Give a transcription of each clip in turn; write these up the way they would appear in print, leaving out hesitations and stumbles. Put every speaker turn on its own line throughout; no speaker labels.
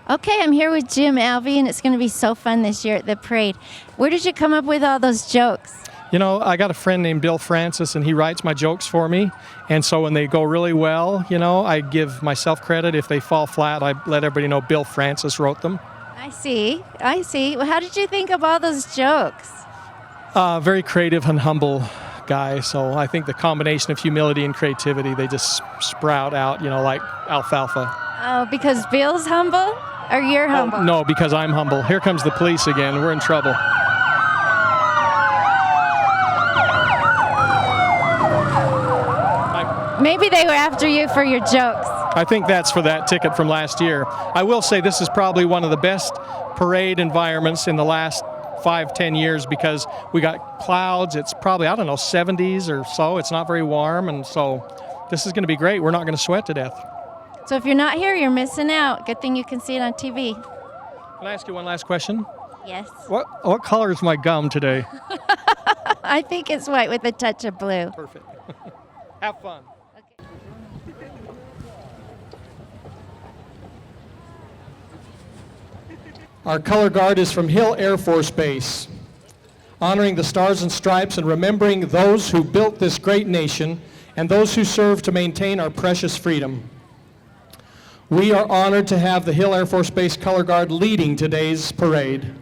Okay, I'm here with Jim Alvey, and it's going to be so fun this year at the parade. Where did you come up with all those jokes?
You know, I got a friend named Bill Francis, and he writes my jokes for me. And so when they go really well, you know, I give myself credit. If they fall flat, I let everybody know Bill Francis wrote them.
I see. Well, how did you think of all those jokes?
Very creative and humble guy. So I think the combination of humility and creativity, they just sprout out, you know, like alfalfa.
Oh, because Bill's humble? Or you're humble?
Oh, no, because I'm humble. Here comes the police again. We're in trouble.
Maybe they were after you for your jokes.
I think that's for that ticket from last year. I will say this is probably one of the best parade environments in the last 5-10 years because we got clouds. It's probably, 70s or so. It's not very warm, and so this is going to be great. We're not going to sweat to death.
So if you're not here, you're missing out. Good thing you can see it on TV.
Can I ask you one last question?
Yes.
What color is my gum today?
I think it's white with a touch of blue.
Perfect. Have fun. Our color guard is from Hill Air Force Base, honoring the Stars and Stripes and remembering those who built this great nation and those who serve to maintain our precious freedom. We are honored to have the Hill Air Force Base color guard leading today's parade.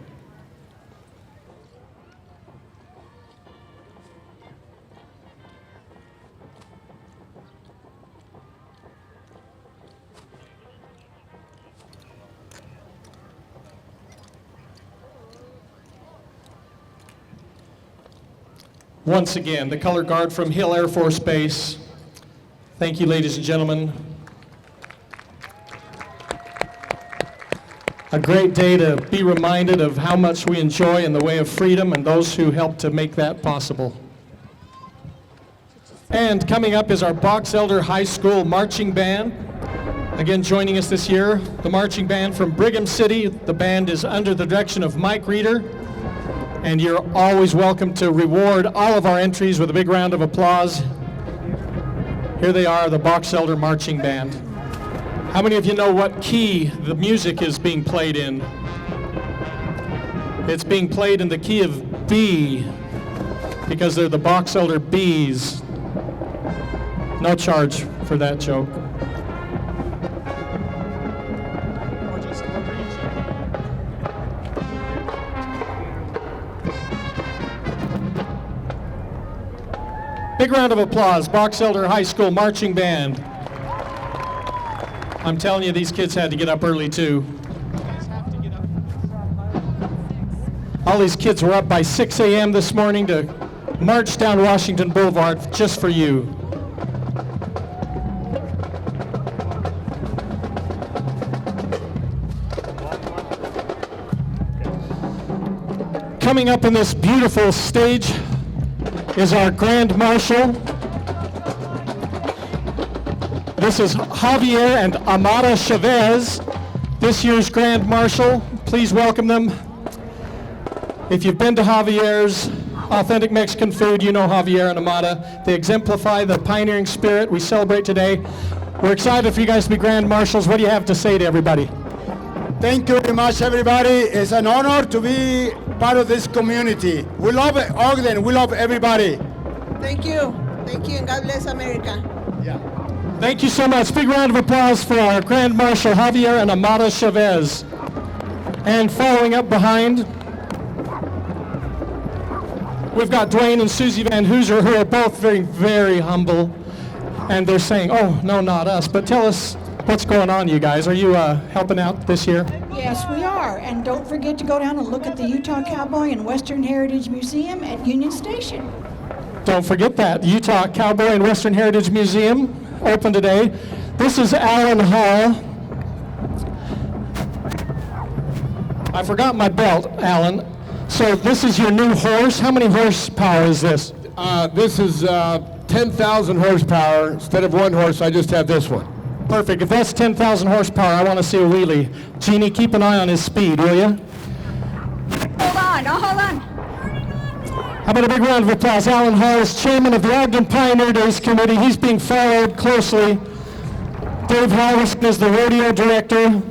Once again, the color guard from Hill Air Force Base. Thank you, ladies and gentlemen. A great day to be reminded of how much we enjoy in the way of freedom and those who helped to make that possible. And coming up is our Boxelder High School Marching Band. Again, joining us this year, the marching band from Brigham City. The band is under the direction of Mike Reeder. And you're always welcome to reward all of our entries with a big round of applause. Here they are, the Boxelder Marching Band. How many of you know what key the music is being played in? It's being played in the key of B, because they're the Boxelder Bees. No charge for that joke. Big round of applause, Boxelder High School Marching Band. I'm telling you, these kids had to get up early too. All these kids were up by 6 a.m. this morning to march down Washington Boulevard just for you. Coming up on this beautiful stage is our Grand Marshal. This is Javier and Amara Chavez, this year's Grand Marshal. Please welcome them. If you've been to Javier's authentic Mexican food, you know Javier and Amara. They exemplify the pioneering spirit we celebrate today. We're excited for you guys to be Grand Marshals. What do you have to say to everybody?
Thank you very much, everybody. It's an honor to be part of this community. We love Ogden. We love everybody.
Thank you, and God bless America.
Yeah.
Thank you so much. Big round of applause for our Grand Marshal Javier and Amara Chavez. And following up behind, we've got Dwayne and Susie Van Hooser, who are both very, very humble. And they're saying, oh, no, not us. But tell us what's going on, you guys. Are you helping out this year?
Yes, we are. And don't forget to go down and look at the Utah Cowboy and Western Heritage Museum at Union Station.
Don't forget that. Utah Cowboy and Western Heritage Museum, open today. This is Alan Hall. I forgot my belt, Alan. So this is your new horse. How many horsepower is this?
This is 10,000 horsepower. Instead of one horse, I just have this one.
Perfect. If that's 10,000 horsepower, I want to see a wheelie. Jeannie, keep an eye on his speed, will you?
Hold on.
How about a big round of applause? Alan Hall is chairman of the Ogden Pioneer Days Committee. He's being followed closely. Dave Halverson is the rodeo director.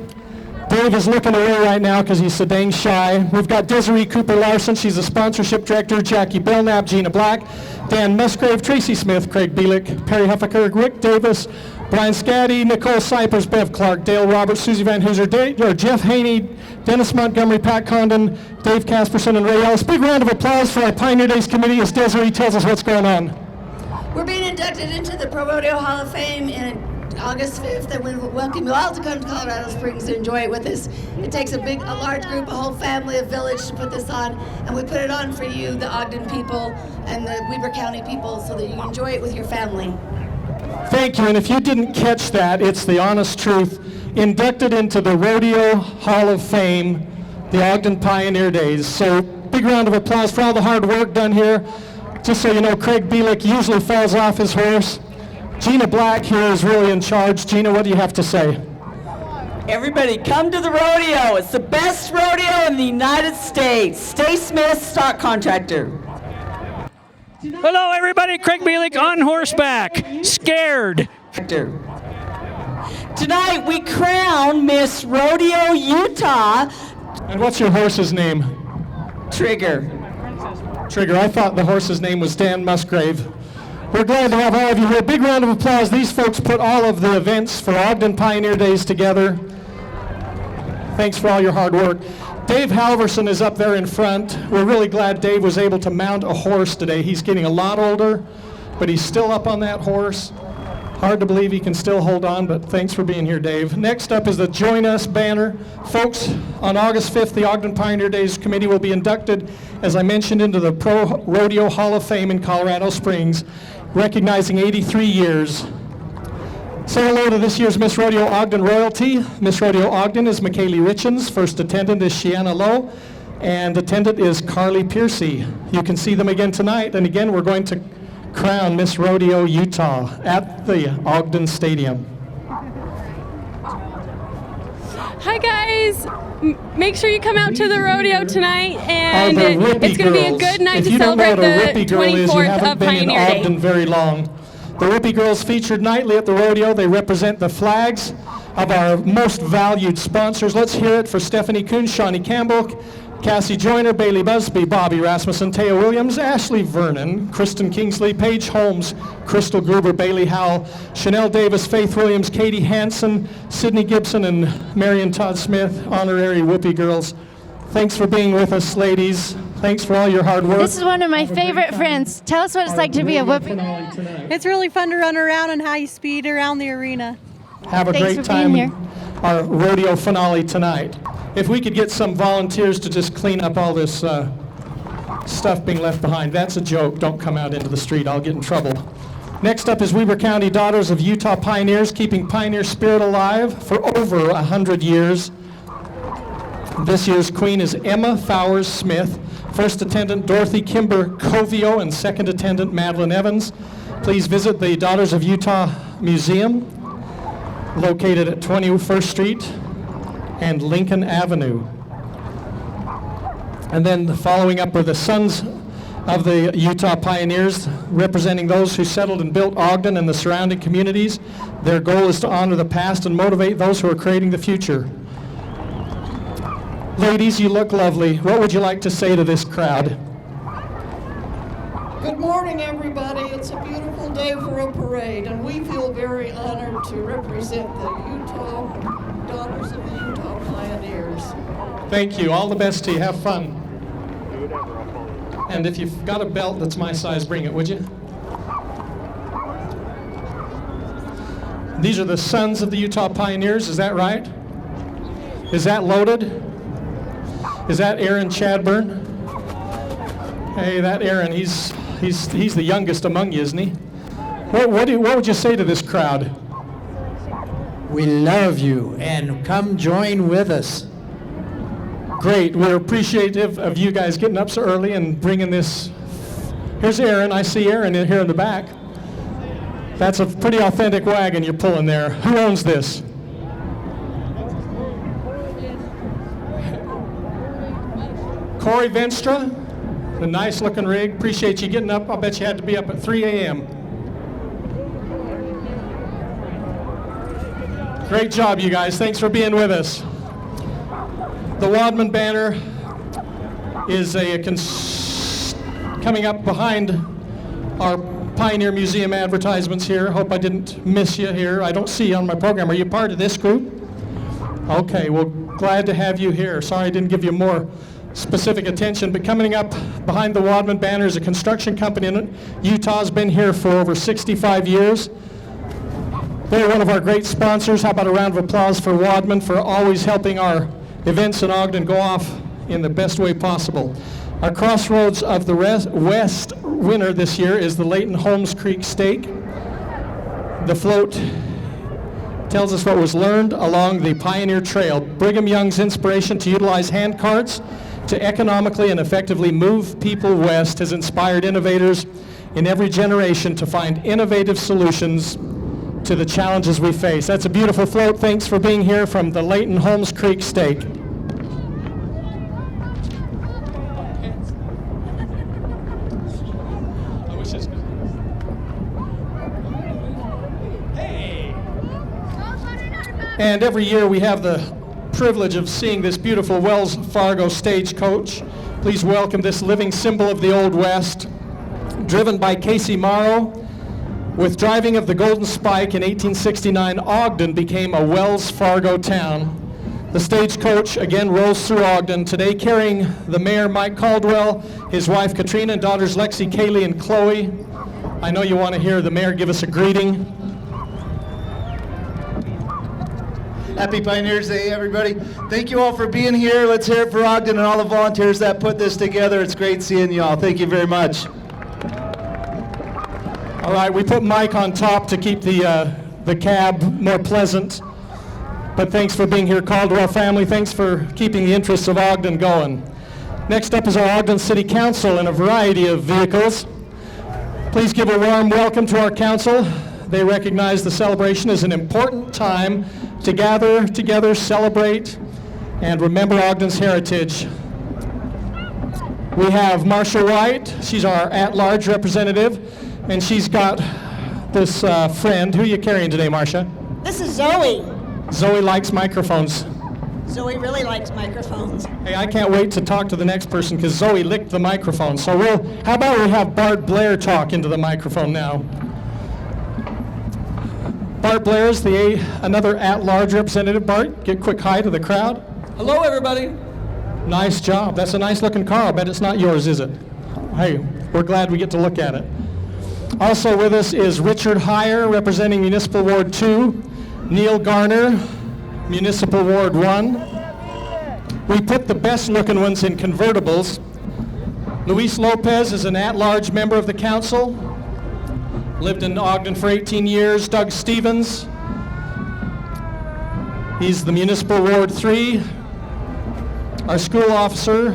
Dave Dave is looking away right now because he's so dang shy. We've got Desiree Cooper Larson. She's the sponsorship director. Jackie Belknap, Gina Black, Dan Musgrave, Tracy Smith, Craig Bielick, Perry Huffaker, Rick Davis, Brian Scaddy, Nicole Cypers, Bev Clark, Dale Roberts, Susie Van Hooser, Jeff Haney, Dennis Montgomery, Pat Condon, Dave Casperson, and Ray Ellis. Big round of applause for our Pioneer Days committee as Desiree tells us what's going on.
We're being inducted into the Rodeo Hall of Fame in August 5th, and we welcome you all to come to Colorado Springs to enjoy it with us. It takes a large group, a whole family, a village to put this on, and we put it on for you, the Ogden people and the Weber County people, so that you can enjoy it with your family.
Thank you, and if you didn't catch that, it's the honest truth. Inducted into the Rodeo Hall of Fame, the Ogden Pioneer Days. So big round of applause for all the hard work done here. Just so you know, Craig Bielick usually falls off his horse. Gina Black here is really in charge. Gina, what do you have to say?
Everybody come to the rodeo. It's the best rodeo in the United States. Stay Smith, stock contractor.
Hello everybody, Craig Bielick on horseback, scared.
Tonight we crown Miss Rodeo Utah.
And what's your horse's name?
Trigger.
Trigger. I thought the horse's name was Dan Musgrave. We're glad to have all of you here. Big round of applause. These folks put all of the events for Ogden Pioneer Days together. Thanks for all your hard work. Dave Halverson is up there in front. We're really glad Dave was able to mount a horse today. He's getting a lot older, but he's still up on that horse. Hard to believe he can still hold on, but thanks for being here, Dave. Next up is the Join Us banner. Folks, on August 5th, the Ogden Pioneer Days Committee will be inducted, as I mentioned, into the Pro Rodeo Hall of Fame in Colorado Springs, recognizing 83 years. Say hello to this year's Miss Rodeo Ogden royalty. Miss Rodeo Ogden is McKaylee Richens. First attendant is Shiana Lowe. And attendant is Carly Piercy. You can see them again tonight. And again, we're going to crown Miss Rodeo Utah at the Ogden Stadium.
Hi guys, make sure you come out to the rodeo tonight, and it's going to be a good night to celebrate the 24th of Pioneer Day.
Ogden very long. The Whippy Girls featured nightly at the rodeo. They represent the flags of our most valued sponsors. Let's hear it for Stephanie Kuhn, Shawnee Campbell, Cassie Joyner, Bailey Busby, Bobby Rasmussen, Taya Williams, Ashley Vernon, Kristen Kingsley, Paige Holmes, Crystal Gruber, Bailey Howell, Chanel Davis, Faith Williams, Katie Hansen, Sydney Gibson, and Marion Todd Smith, honorary Whoopie Girls. Thanks for being with us, ladies. Thanks for all your hard work.
This is one of my favorite friends. Tell us what it's like to be a Whoopie.
It's really fun to run around and high speed around the arena.
Have a great time. Our rodeo finale tonight. If we could get some volunteers to just clean up all this stuff being left behind. That's a joke. Don't come out into the street. I'll get in trouble. Next up is Weber County Daughters of Utah Pioneers, keeping pioneer spirit alive for over 100 years. This year's queen is Emma Fowers Smith. First attendant Dorothy Kimber Covio, and second attendant Madeline Evans. Please visit the Daughters of Utah Museum, located at 21st Street and Lincoln Avenue. And then following up are the Sons of the Utah Pioneers, representing those who settled and built Ogden and the surrounding communities. Their goal is to honor the past and motivate those who are creating the future. Ladies, you look lovely. What would you like to say to this crowd?
Good morning, everybody. It's a beautiful day for a parade, and we feel very honored to represent the Utah Daughters of the Utah Pioneers.
Thank you. All the best to you. Have fun. And if you've got a belt that's my size, bring it, would you? These are the Sons of the Utah Pioneers. Is that right? Is that loaded? Is that Aaron Chadburn? Hey, that Aaron, he's the youngest among you, isn't he? What would you say to this crowd?
We love you, and come join with us.
Great. We're appreciative of you guys getting up so early and bringing this. Here's Aaron. I see Aaron here in the back. That's a pretty authentic wagon you're pulling there. Who owns this? Corey Venstra, the nice looking rig. Appreciate you getting up. I'll bet you had to be up at 3 a.m. Great job, you guys. Thanks for being with us. The Wadman banner is coming up behind our Pioneer Museum advertisements here. Hope I didn't miss you here. I don't see you on my program. Are you part of this group? Okay, well, glad to have you here. Sorry I didn't give you more specific attention, but coming up behind the Wadman banner is a construction company in Utah. Has been here for over 65 years. They're one of our great sponsors. How about a round of applause for Wadman for always helping our events in Ogden go off in the best way possible. Our Crossroads of the West winner this year is the Layton Holmes Creek Steak. The float tells us what was learned along the Pioneer Trail. Brigham Young's inspiration to utilize hand carts to economically and effectively move people west has inspired innovators in every generation to find innovative solutions to the challenges we face. That's a beautiful float. Thanks for being here from the Layton Holmes Creek Steak. And every year we have the privilege of seeing this beautiful Wells Fargo stagecoach. Please welcome this living symbol of the Old West, driven by Casey Morrow. With driving of the Golden Spike in 1869, Ogden became a Wells Fargo town. The stagecoach again rolls through Ogden, today carrying the mayor, Mike Caldwell, his wife, Katrina, and daughters, Lexi, Kaylee, and Chloe. I know you want to hear the mayor give us a greeting.
Happy Pioneers Day, everybody. Thank you all for being here. Let's hear it for Ogden and all the volunteers that put this together. It's great seeing you all. Thank you very much.
All right, we put Mike on top to keep the cab more pleasant. But thanks for being here, Caldwell family. Thanks for keeping the interests of Ogden going. Next up is our Ogden City Council in a variety of vehicles. Please give a warm welcome to our council. They recognize the celebration as an important time to gather together, celebrate, and remember Ogden's heritage. We have Marcia White. She's our at-large representative, and she's got this friend. Who are you carrying today, Marcia?
This is Zoe.
Zoe likes microphones.
Zoe really likes microphones.
Hey, I can't wait to talk to the next person because Zoe licked the microphone. So how about we have Bart Blair talk into the microphone now? Bart Blair is another at-large representative. Bart, get a quick hi to the crowd.
Hello, everybody.
Nice job. That's a nice-looking car. I bet it's not yours, is it? Hey, we're glad we get to look at it. Also with us is Richard Heyer, representing Municipal Ward 2, Neil Gardner, Municipal Ward 1. We put the best-looking ones in convertibles. Luis Lopez is an at-large member of the council. Lived in Ogden for 18 years. Doug Stevens, he's the Municipal Ward 3. Our school officer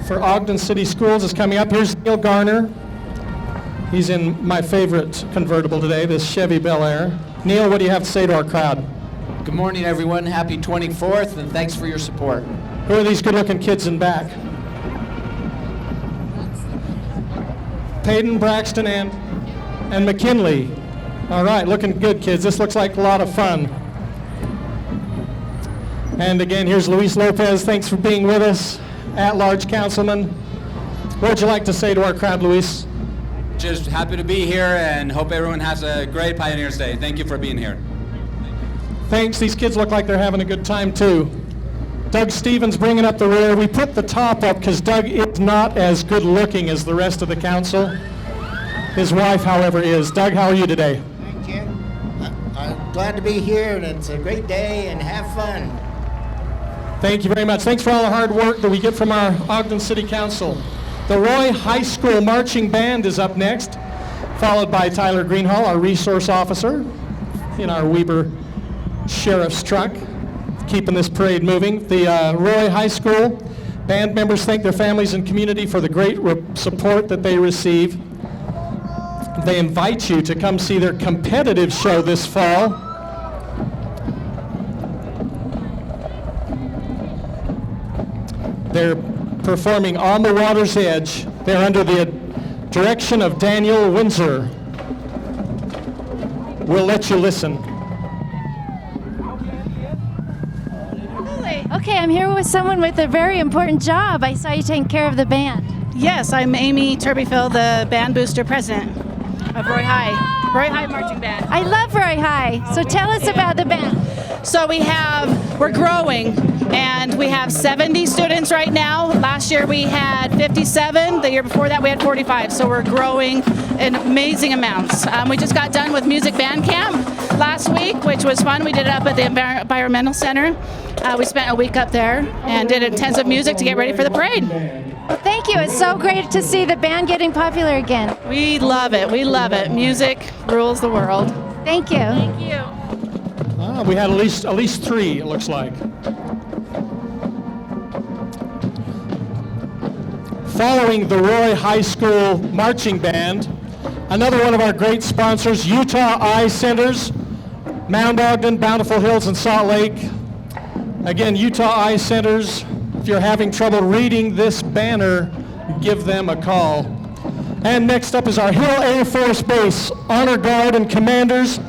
for Ogden City Schools is coming up. Here's Neil Garner. He's in my favorite convertible today, this Chevy Bel Air. Neil, what do you have to say to our crowd?
Good morning, everyone. Happy 24th, and thanks for your support.
Who are these good-looking kids in back? Peyton, Braxton, and McKinley. All right, looking good, kids. This looks like a lot of fun. And again, here's Luis Lopez. Thanks for being with us, at-large councilman. What would you like to say to our crowd, Luis?
Just happy to be here and hope everyone has a great Pioneers Day. Thank you for being here.
Thanks. These kids look like they're having a good time, too. Doug Stevens bringing up the rear. We put the top up because Doug is not as good looking as the rest of the council. His wife, however, is. Doug, how are you today?
Thank you. I'm glad to be here, and it's a great day, and have fun.
Thank you very much. Thanks for all the hard work that we get from our Ogden City Council. The Roy High School Marching Band is up next, followed by Tyler Greenhall, our resource officer, in our Weber Sheriff's truck, keeping this parade moving. The Roy High School band members thank their families and community for the great support that they receive. They invite you to come see their competitive show this fall. They're performing On the Water's Edge. They're under the direction of Daniel Windsor. We'll let you listen.
Okay, I'm here with someone with a very important job. I saw you taking care of the band.
Yes, I'm Amy Turbyfield, the band booster president of Roy High Marching Band.
I love Roy High. So tell us about the band.
So we're growing, and we have 70 students right now. Last year we had 57. The year before that we had 45. So we're growing in amazing amounts. We just got done with music band camp last week, which was fun. We did it up at the Environmental Center. We spent a week up there and did intensive music to get ready for the parade.
Well, thank you. It's so great to see the band getting popular again.
We love it. We love it. Music rules the world.
Thank you.
Thank you.
We had at least 3, it looks like. Following the Roy High School Marching Band, another one of our great sponsors, Utah Eye Centers, Mount Ogden, Bountiful Hills, and Salt Lake. Again, Utah Eye Centers, if you're having trouble reading this banner, give them a call. And next up is our Hill Air Force Base Honor Guard and Commanders.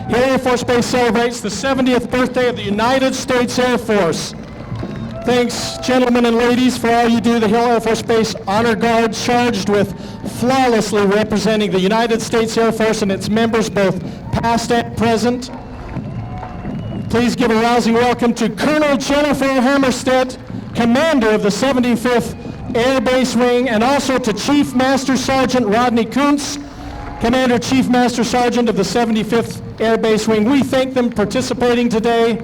Hill Air Force Base celebrates the 70th birthday of the United States Air Force. Thanks, gentlemen and ladies, for all you do. The Hill Air Force Base Honor Guard, charged with flawlessly representing the United States Air Force and its members, both past and present. Please give a rousing welcome to Colonel Jennifer Hammerstedt, Commander of the 75th Air Base Wing, and also to Chief Master Sergeant Rodney Kuntz, Commander Chief Master Sergeant of the 75th Air Base Wing. We thank them for participating today.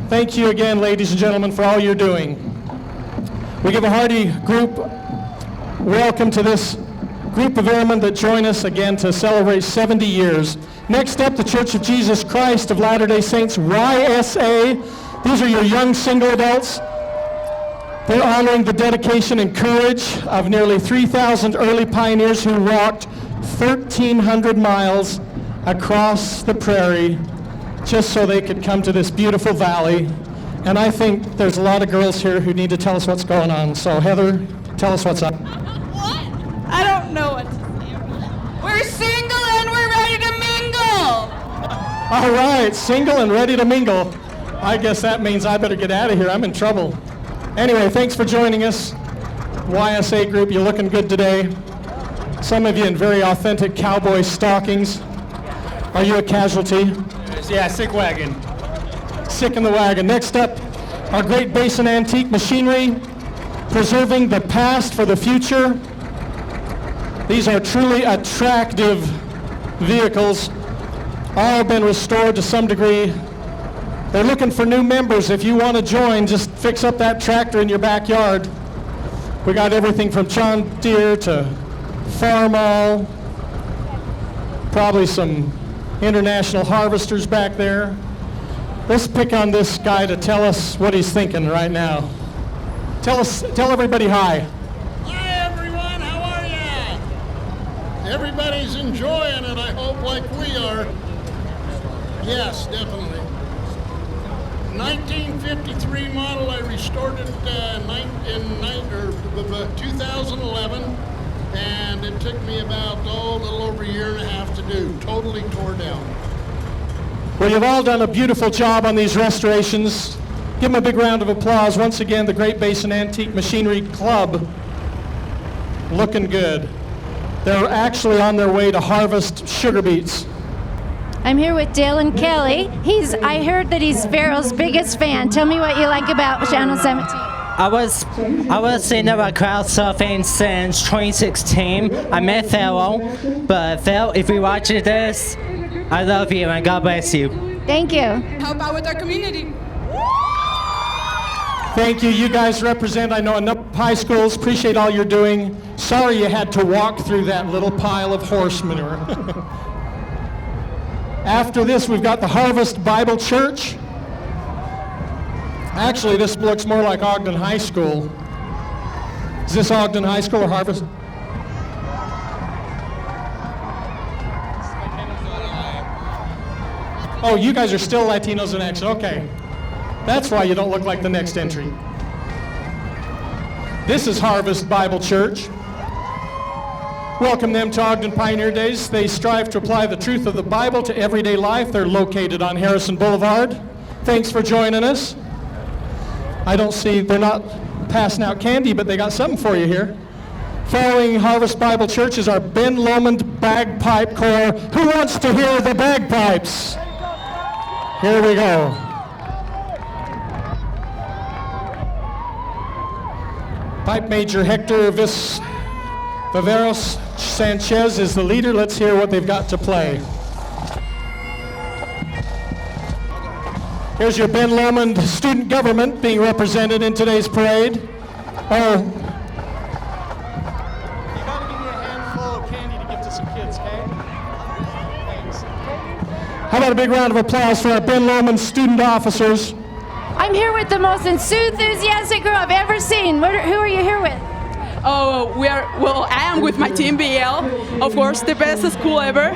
Thank you again, ladies and gentlemen, for all you're doing. We give a hearty group welcome to this group of airmen that join us again to celebrate 70 years. Next up, the Church of Jesus Christ of Latter-day Saints, YSA. These are your young single adults. They're honoring the dedication and courage of nearly 3,000 early pioneers who walked 1,300 miles across the prairie just so they could come to this beautiful valley. And I think there's a lot of girls here who need to tell us what's going on. So Heather, tell us what's up.
What? I don't know what to say. We're single and we're ready to mingle.
All right, single and ready to mingle. I guess that means I better get out of here. I'm in trouble. Anyway, thanks for joining us. YSA group, you're looking good today. Some of you in very authentic cowboy stockings. Are you a casualty?
Yeah, sick wagon.
Sick in the wagon. Next up, our great Basin Antique Machinery, preserving the past for the future. These are truly attractive vehicles. All have been restored to some degree. They're looking for new members. If you want to join, just fix up that tractor in your backyard. We got everything from John Deere to Farmall, probably some international harvesters back there. Let's pick on this guy to tell us what he's thinking right now. Tell everybody hi.
Hi everyone, how are ya? Everybody's enjoying it, I hope, like we are. Yes, definitely. 1953 model, I restored it in 2011, and it took me about a little over a year and a half to do. Totally tore down.
Well, you've all done a beautiful job on these restorations. Give them a big round of applause. Once again, the Great Basin Antique Machinery Club, looking good. They're actually on their way to harvest sugar beets.
I'm here with Dalen Kelly. I heard that he's Farrell's biggest fan. Tell me what you like about Channel 17.
I was seeing about crowd surfing since 2016. I met Farrell, but Farrell, if you're watching this, I love you and God bless you.
Thank you.
Help out with our community.
Thank you. You guys represent, I know, enough high schools. Appreciate all you're doing. Sorry you had to walk through that little pile of horse manure. After this, we've got the Harvest Bible Church. Actually, this looks more like Ogden High School. Is this Ogden High School or Harvest? Oh, you guys are still Latinos and X. Okay. That's why you don't look like the next entry. This is Harvest Bible Church. Welcome them to Ogden Pioneer Days. They strive to apply the truth of the Bible to everyday life. They're located on Harrison Boulevard. Thanks for joining us. I don't see, they're not passing out candy, but they got something for you here. Following Harvest Bible Church is our Ben Lomond Bagpipe Corps. Who wants to hear the bagpipes? Here we go. Pipe Major Hector Viveros Sanchez is the leader. Let's hear what they've got to play. Here's your Ben Lomond student government being represented in today's parade. Oh, you gotta give me a handful of candy to give to some kids, okay? Thanks. How about a big round of applause for our Ben Lomond student officers?
I'm here with the most enthusiastic group I've ever seen. Who are you here with?
Oh, I am with my team BL, of course, the best school ever.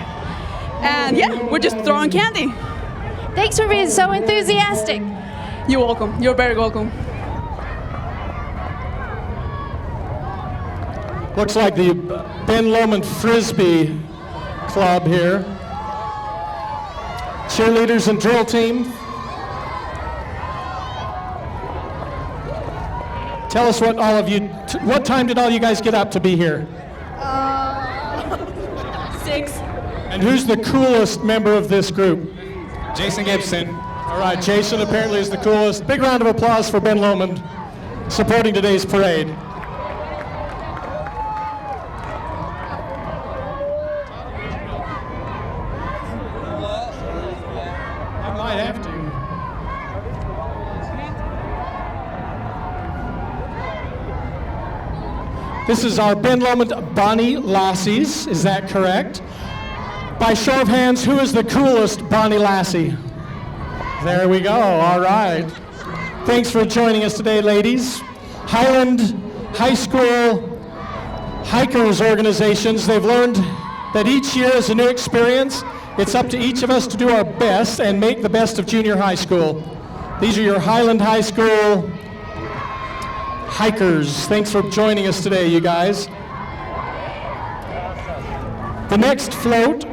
And yeah, we're just throwing candy.
Thanks for being so enthusiastic.
You're welcome. You're very welcome.
Looks like the Ben Lomond Frisbee Club here. Cheerleaders and drill team. Tell us what all of you, what time did all you guys get up to be here?
6.
And who's the coolest member of this group?
Jason Gibson.
All right, Jason apparently is the coolest. Big round of applause for Ben Lomond supporting today's parade. I might have to. This is our Ben Lomond Bonnie Lassies, is that correct? By show of hands, who is the coolest Bonnie Lassie? There we go, all right. Thanks for joining us today, ladies. Highland High School Hikers organizations, they've learned that each year is a new experience. It's up to each of us to do our best and make the best of junior high school. These are your Highland High School hikers. Thanks for joining us today, you guys. The next float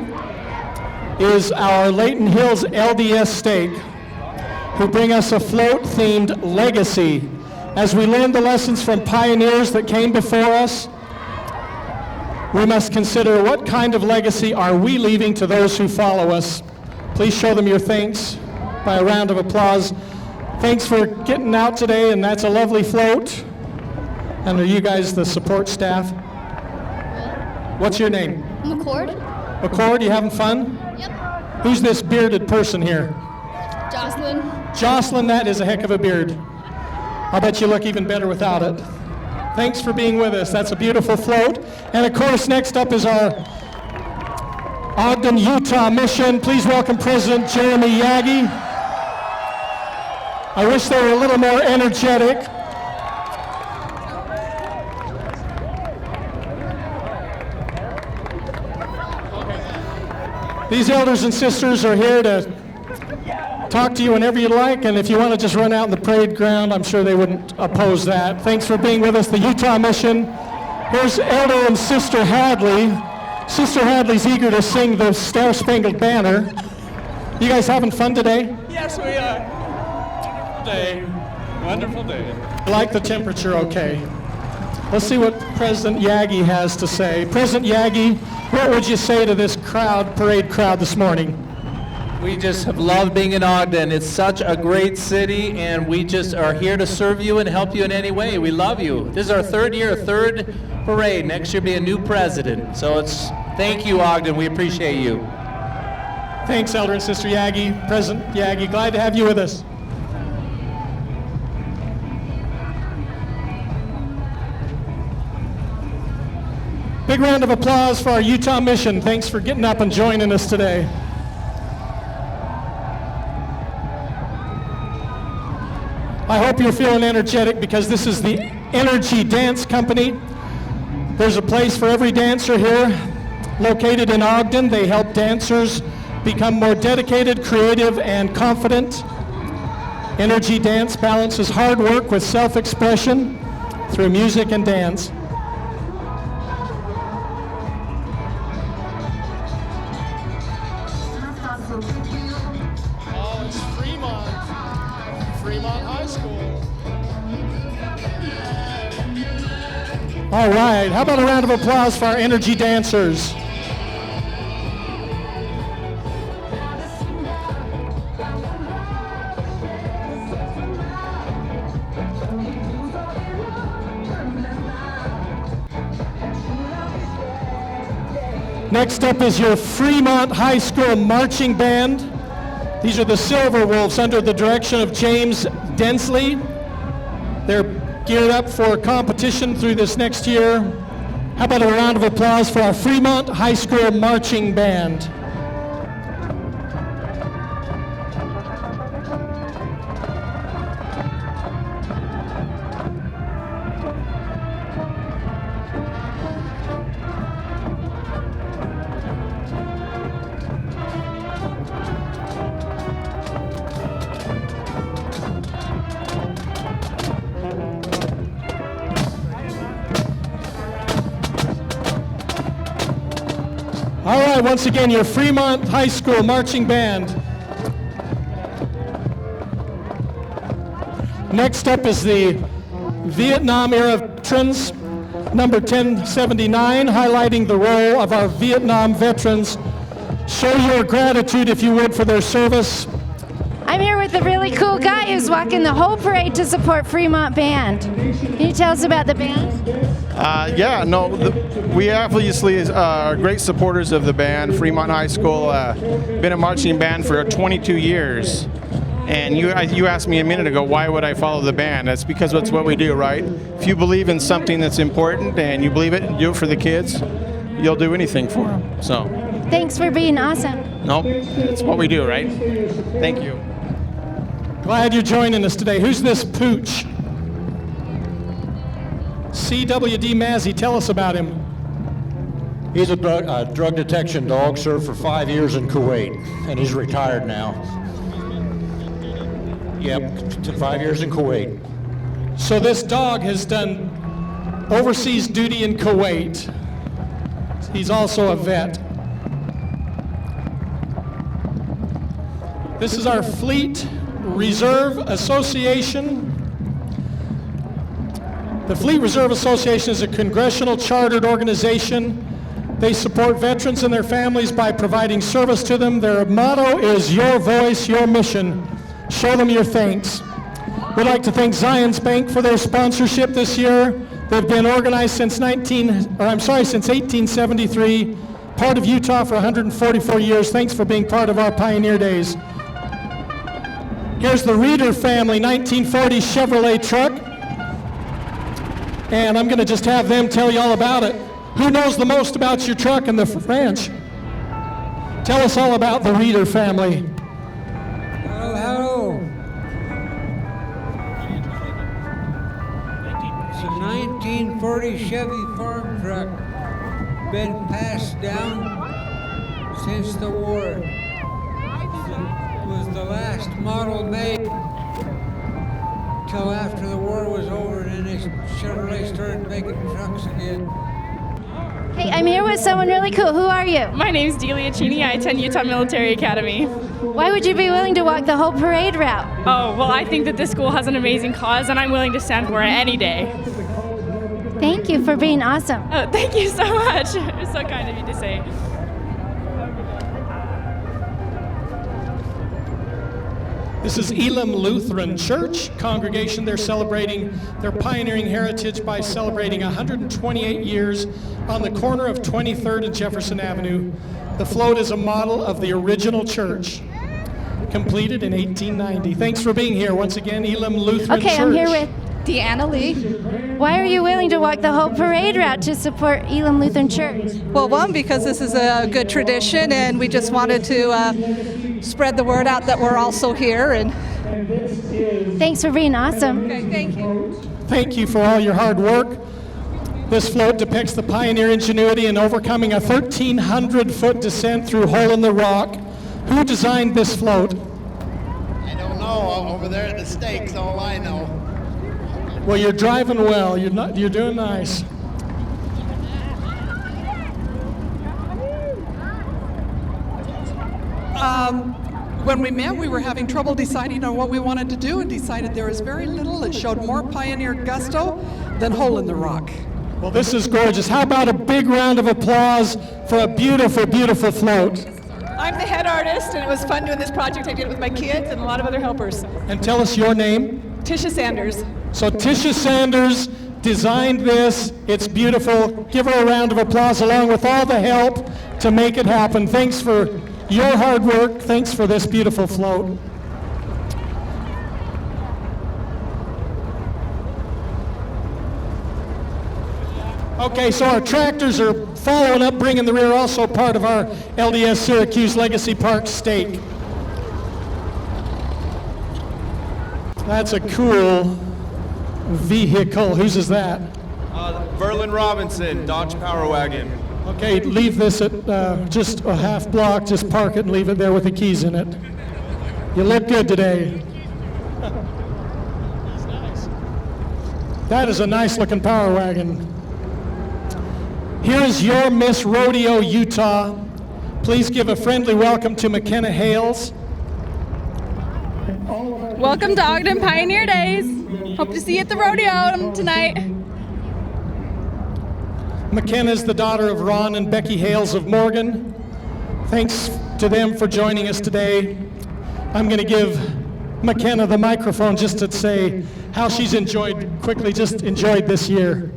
is our Layton Hills LDS stake, who bring us a float-themed legacy. As we learn the lessons from pioneers that came before us, we must consider what kind of legacy are we leaving to those who follow us. Please show them your thanks by a round of applause. Thanks for getting out today, and that's a lovely float. And are you guys the support staff? What's your name?
McCord.
McCord, you having fun?
Yep.
Who's this bearded person here?
Jocelyn.
Jocelyn, that is a heck of a beard. I'll bet you look even better without it. Thanks for being with us. That's a beautiful float. And of course, next up is our Ogden, Utah mission. Please welcome President Jeremy Yagi. I wish they were a little more energetic. These elders and sisters are here to talk to you whenever you like, and if you want to just run out in the parade ground, I'm sure they wouldn't oppose that. Thanks for being with us, the Utah Mission. Here's Elder and Sister Hadley. Sister Hadley's eager to sing the Star-Spangled Banner. You guys having fun today?
Yes, we are. Wonderful day.
I like the temperature okay. Let's see what President Yagi has to say. President Yagi, what would you say to this parade crowd this morning?
We just have loved being in Ogden. It's such a great city, and we just are here to serve you and help you in any way. We love you. This is our third year, third parade. Next year, be a new president. So thank you, Ogden. We appreciate you.
Thanks, Elder and Sister Yagi. President Yagi, glad to have you with us. Big round of applause for our Utah Mission. Thanks for getting up and joining us today. I hope you're feeling energetic because this is the Energy Dance Company. There's a place for every dancer here. Located in Ogden, they help dancers become more dedicated, creative, and confident. Energy Dance balances hard work with self-expression through music and dance. Oh, it's Fremont High School. All right, how about a round of applause for our energy dancers? Next up is your Fremont High School Marching Band. These are the Silver Wolves under the direction of James Densley. They're geared up for competition through this next year. How about a round of applause for our Fremont High School Marching Band? All right, once again, your Fremont High School Marching Band. Next up is the Vietnam era veterans, number 1079, highlighting the role of our Vietnam veterans. Show your gratitude, if you would, for their service.
I'm here with a really cool guy who's walking the whole parade to support Fremont Band. Can you tell us about the band?
We obviously are great supporters of the band. Fremont High School, been a marching band for 22 years. And you asked me a minute ago, why would I follow the band? That's because that's what we do, right? If you believe in something that's important and you believe it and do it for the kids, you'll do anything for them. So.
Thanks for being awesome.
Nope, it's what we do, right? Thank you.
Glad you're joining us today. Who's this pooch? CWD Mazzy, tell us about him.
He's a drug detection dog, served for 5 years in Kuwait, and he's retired now. Yep, 5 years in Kuwait.
So this dog has done overseas duty in Kuwait. He's also a vet. This is our Fleet Reserve Association. The Fleet Reserve Association is a congressional chartered organization. They support veterans and their families by providing service to them. Their motto is your voice, your mission. Show them your thanks. We'd like to thank Zions Bank for their sponsorship this year. They've been organized since 1873, part of Utah for 144 years. Thanks for being part of our Pioneer Days. Here's the Reeder family 1940 Chevrolet truck. And I'm going to just have them tell you all about it. Who knows the most about your truck and the ranch? Tell us all about the Reeder family.
Hello. It's a 1940 Chevy farm truck. Been passed down since the war. It was the last model made till after the war was over, and then Chevrolet started making trucks again.
Hey, I'm here with someone really cool. Who are you?
My name's Delia Cheney. I attend Utah Military Academy.
Why would you be willing to walk the whole parade route?
Oh, well, I think that this school has an amazing cause, and I'm willing to stand for it any day.
Thank you for being awesome.
Oh, thank you so much. It was so kind of you to say.
This is Elam Lutheran Church congregation. They're celebrating their pioneering heritage by celebrating 128 years on the corner of 23rd and Jefferson Avenue. The float is a model of the original church, completed in 1890. Thanks for being here once again, Elam Lutheran Church.
Okay, I'm here with
Deanna Lee.
Why are you willing to walk the whole parade route to support Elam Lutheran Church?
Well, one, because this is a good tradition, and we just wanted to spread the word out that we're also here. And
thanks for being awesome.
Okay, thank you.
Thank you for all your hard work. This float depicts the pioneer ingenuity in overcoming a 1,300-foot descent through Hole in the Rock. Who designed this float?
I don't know. Over there at the stakes, all I know.
Well, you're driving well. You're doing nice.
When we met, we were having trouble deciding on what we wanted to do, and decided there was very little that showed more pioneer gusto than Hole in the Rock.
Well, this is gorgeous. How about a big round of applause for a beautiful, beautiful float?
I'm the head artist, and it was fun doing this project. I did it with my kids and a lot of other helpers.
And tell us your name.
Tisha Sanders.
So Tisha Sanders designed this. It's beautiful. Give her a round of applause along with all the help to make it happen. Thanks for your hard work. Thanks for this beautiful float. Okay, so our tractors are following up, bringing the rear, also part of our LDS Syracuse Legacy Park stake. That's a cool vehicle. Whose is that?
Verlin Robinson, Dodge Power Wagon.
Okay, leave this at just a half block. Just park it and leave it there with the keys in it. You look good today. That is a nice looking Power Wagon. Here's your Miss Rodeo, Utah. Please give a friendly welcome to McKenna Hales.
Welcome to Ogden Pioneer Days. Hope to see you at the rodeo tonight.
McKenna is the daughter of Ron and Becky Hales of Morgan. Thanks to them for joining us today. I'm going to give McKenna the microphone just to say how she's enjoyed this year.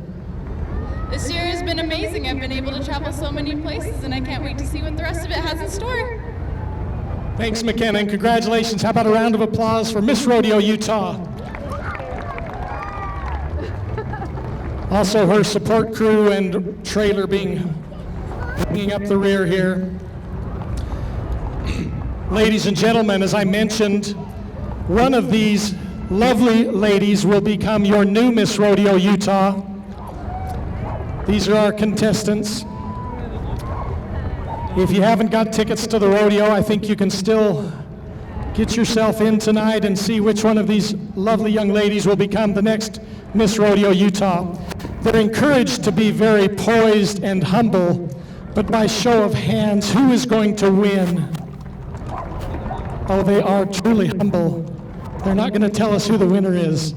This year has been amazing. I've been able to travel so many places, and I can't wait to see what the rest of it has in store.
Thanks, McKenna, and congratulations. How about a round of applause for Miss Rodeo, Utah? Also her support crew and trailer bringing up the rear here. Ladies and gentlemen, as I mentioned, one of these lovely ladies will become your new Miss Rodeo, Utah. These are our contestants. If you haven't got tickets to the rodeo, I think you can still get yourself in tonight and see which one of these lovely young ladies will become the next Miss Rodeo, Utah. They're encouraged to be very poised and humble, but by show of hands, who is going to win? Oh, they are truly humble. They're not going to tell us who the winner is.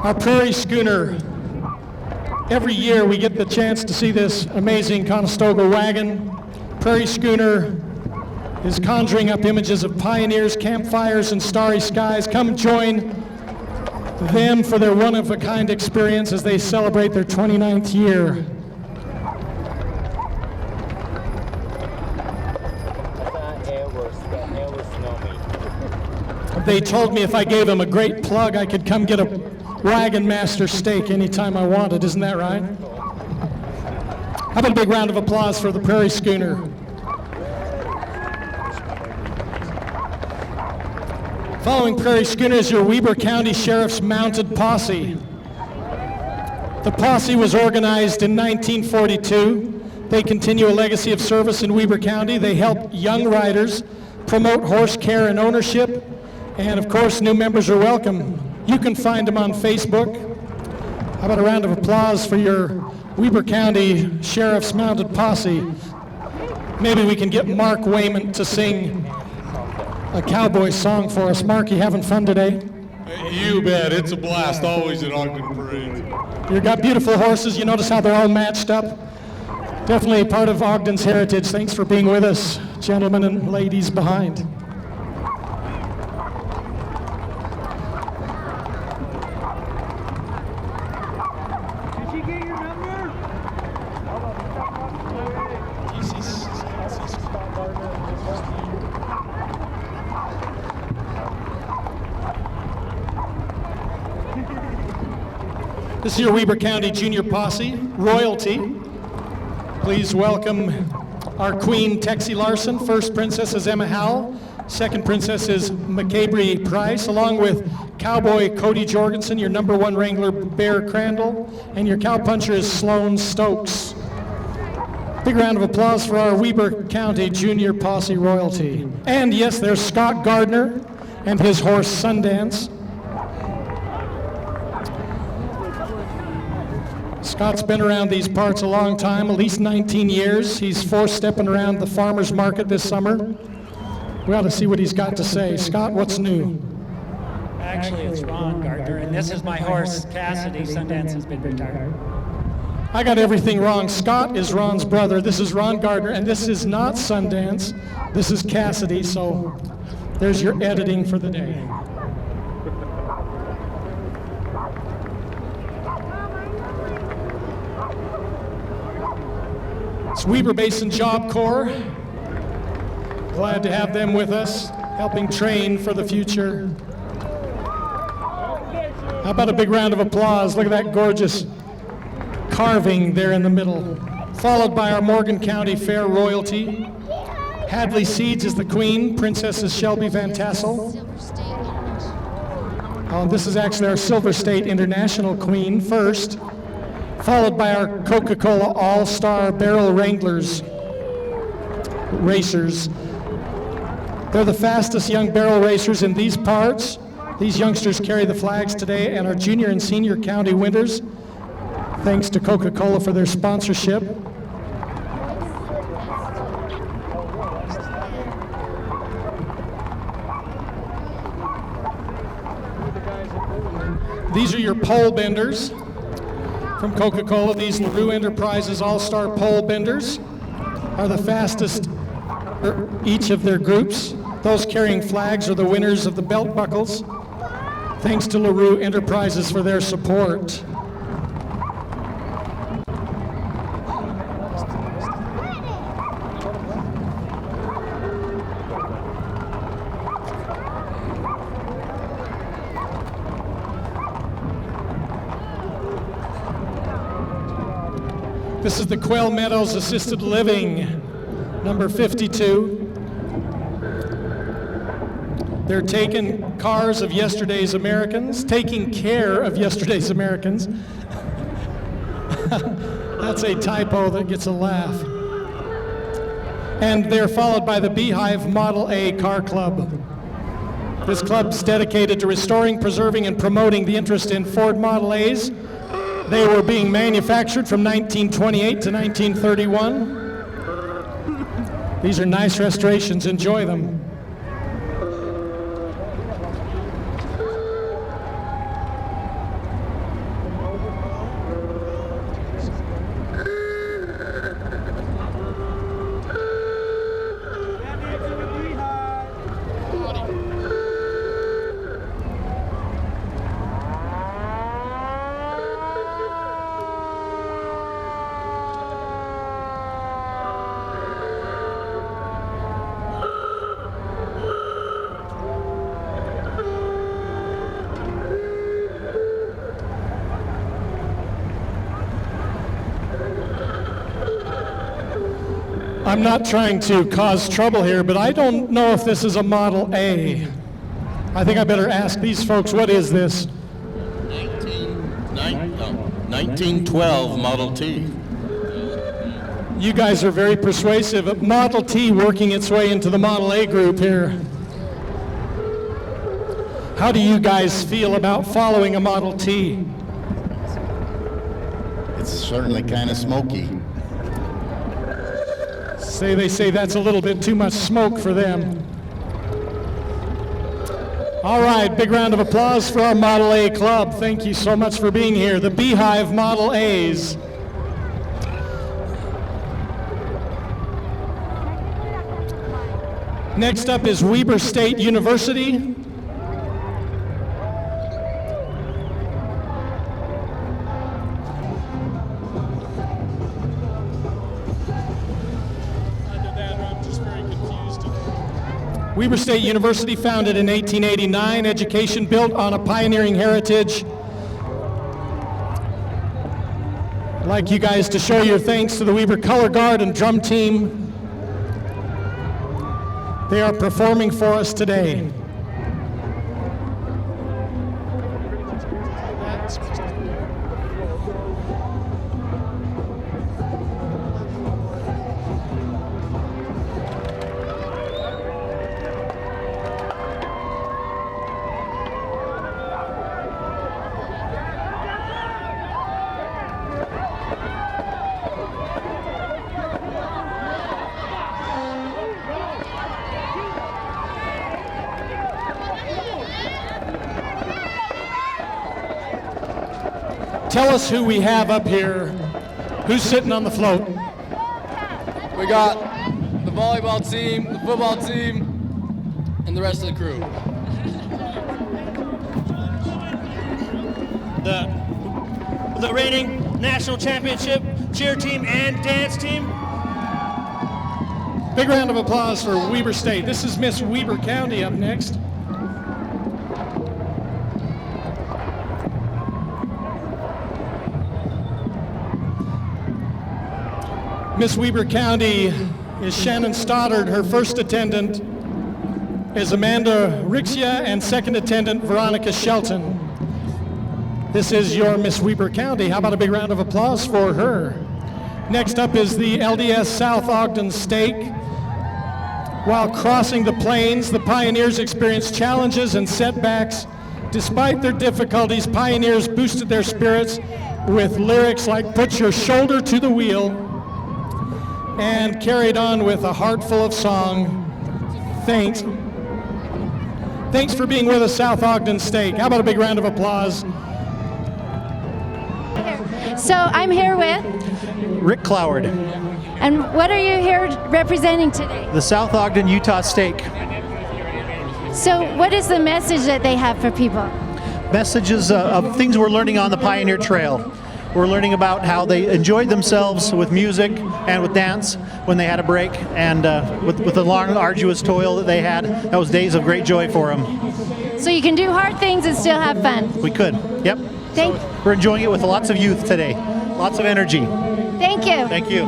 Our Prairie Schooner. Every year we get the chance to see this amazing Conestoga wagon. Prairie Schooner is conjuring up images of pioneers, campfires, and starry skies. Come join them for their one-of-a-kind experience as they celebrate their 29th year. They told me if I gave them a great plug, I could come get a Wagon Master steak anytime I wanted. Isn't that right? How about a big round of applause for the Prairie Schooner? Following Prairie Schooner is your Weber County Sheriff's Mounted Posse. The posse was organized in 1942. They continue a legacy of service in Weber County. They help young riders promote horse care and ownership. And of course, new members are welcome. You can find them on Facebook. How about a round of applause for your Weber County Sheriff's Mounted Posse? Maybe we can get Mark Wayman to sing a cowboy song for us. Mark, you having fun today?
You bet. It's a blast always at Ogden Parade.
You've got beautiful horses. You notice how they're all matched up? Definitely part of Ogden's heritage. Thanks for being with us, gentlemen and ladies behind. This is your Weber County Junior Posse, royalty. Please welcome our Queen, Texie Larson. First princess is Emma Howell. Second princess is McCabery Price, along with cowboy Cody Jorgensen, your number one wrangler Bear Crandall, and your cowpuncher is Sloan Stokes. Big round of applause for our Weber County Junior Posse royalty. And yes, there's Scott Gardner and his horse Sundance. Scott's been around these parts a long time, at least 19 years. He's four-stepping around the farmer's market this summer. We ought to see what he's got to say. Scott, what's new?
Actually, it's Ron Gardner, and this is my horse, Cassidy. Sundance has been retired.
I got everything wrong. Scott is Ron's brother. This is Ron Gardner, and this is not Sundance. This is Cassidy, so there's your editing for the day. It's Weber Basin Job Corps. Glad to have them with us, helping train for the future. How about a big round of applause? Look at that gorgeous carving there in the middle. Followed by our Morgan County Fair royalty. Hadley Seeds is the queen, Princesses Shelby Van Tassel. Oh, this is actually our Silver State International queen first, followed by our Coca-Cola All-Star Barrel Wranglers racers. They're the fastest young barrel racers in these parts. These youngsters carry the flags today and are junior and senior county winners. Thanks to Coca-Cola for their sponsorship. These are your pole benders from Coca-Cola. These LaRue Enterprises All-Star Pole Benders are the fastest for each of their groups. Those carrying flags are the winners of the belt buckles. Thanks to LaRue Enterprises for their support. This is the Quail Meadows Assisted Living, number 52. They're taking cars of yesterday's Americans, taking care of yesterday's Americans. That's a typo that gets a laugh. And they're followed by the Beehive Model A Car Club. This club's dedicated to restoring, preserving, and promoting the interest in Ford Model A's. They were being manufactured from 1928 to 1931. These are nice restorations. Enjoy them. I'm not trying to cause trouble here, but I don't know if this is a Model A. I think I better ask these folks, what is this?
1912 Model T.
You guys are very persuasive. Model T working its way into the Model A group here. How do you guys feel about following a Model T?
It's certainly kind of smoky.
They say that's a little bit too much smoke for them. All right, big round of applause for our Model A club. Thank you so much for being here. The Beehive Model A's. Next up is Weber State University. Weber State University, founded in 1889, education built on a pioneering heritage. I'd like you guys to show your thanks to the Weber Color Guard and drum team. They are performing for us today. Tell us who we have up here. Who's sitting on the float?
We got the volleyball team, the football team, and the rest of the crew.
The reigning national championship cheer team and dance team.
Big round of applause for Weber State. This is Miss Weber County up next. Miss Weber County is Shannon Stoddard. Her first attendant is Amanda Rixia, and second attendant Veronica Shelton. This is your Miss Weber County. How about a big round of applause for her? Next up is the LDS South Ogden Stake. While crossing the plains, the Pioneers experienced challenges and setbacks. Despite their difficulties, Pioneers boosted their spirits with lyrics like "Put your shoulder to the wheel," and carried on with a heart full of song. Thanks for being with us, South Ogden Stake. How about a big round of applause?
So I'm here with
Rick Cloward,
and what are you here representing today?
the South Ogden Utah Stake.
So what is the message that they have for people?
Messages of things we're learning on the Pioneer Trail. We're learning about how they enjoyed themselves with music and with dance when they had a break, and with the long, arduous toil that they had. That was days of great joy for them.
So you can do hard things and still have fun.
We could, yep. We're enjoying it with lots of youth today. Lots of energy.
Thank you.
Thank you.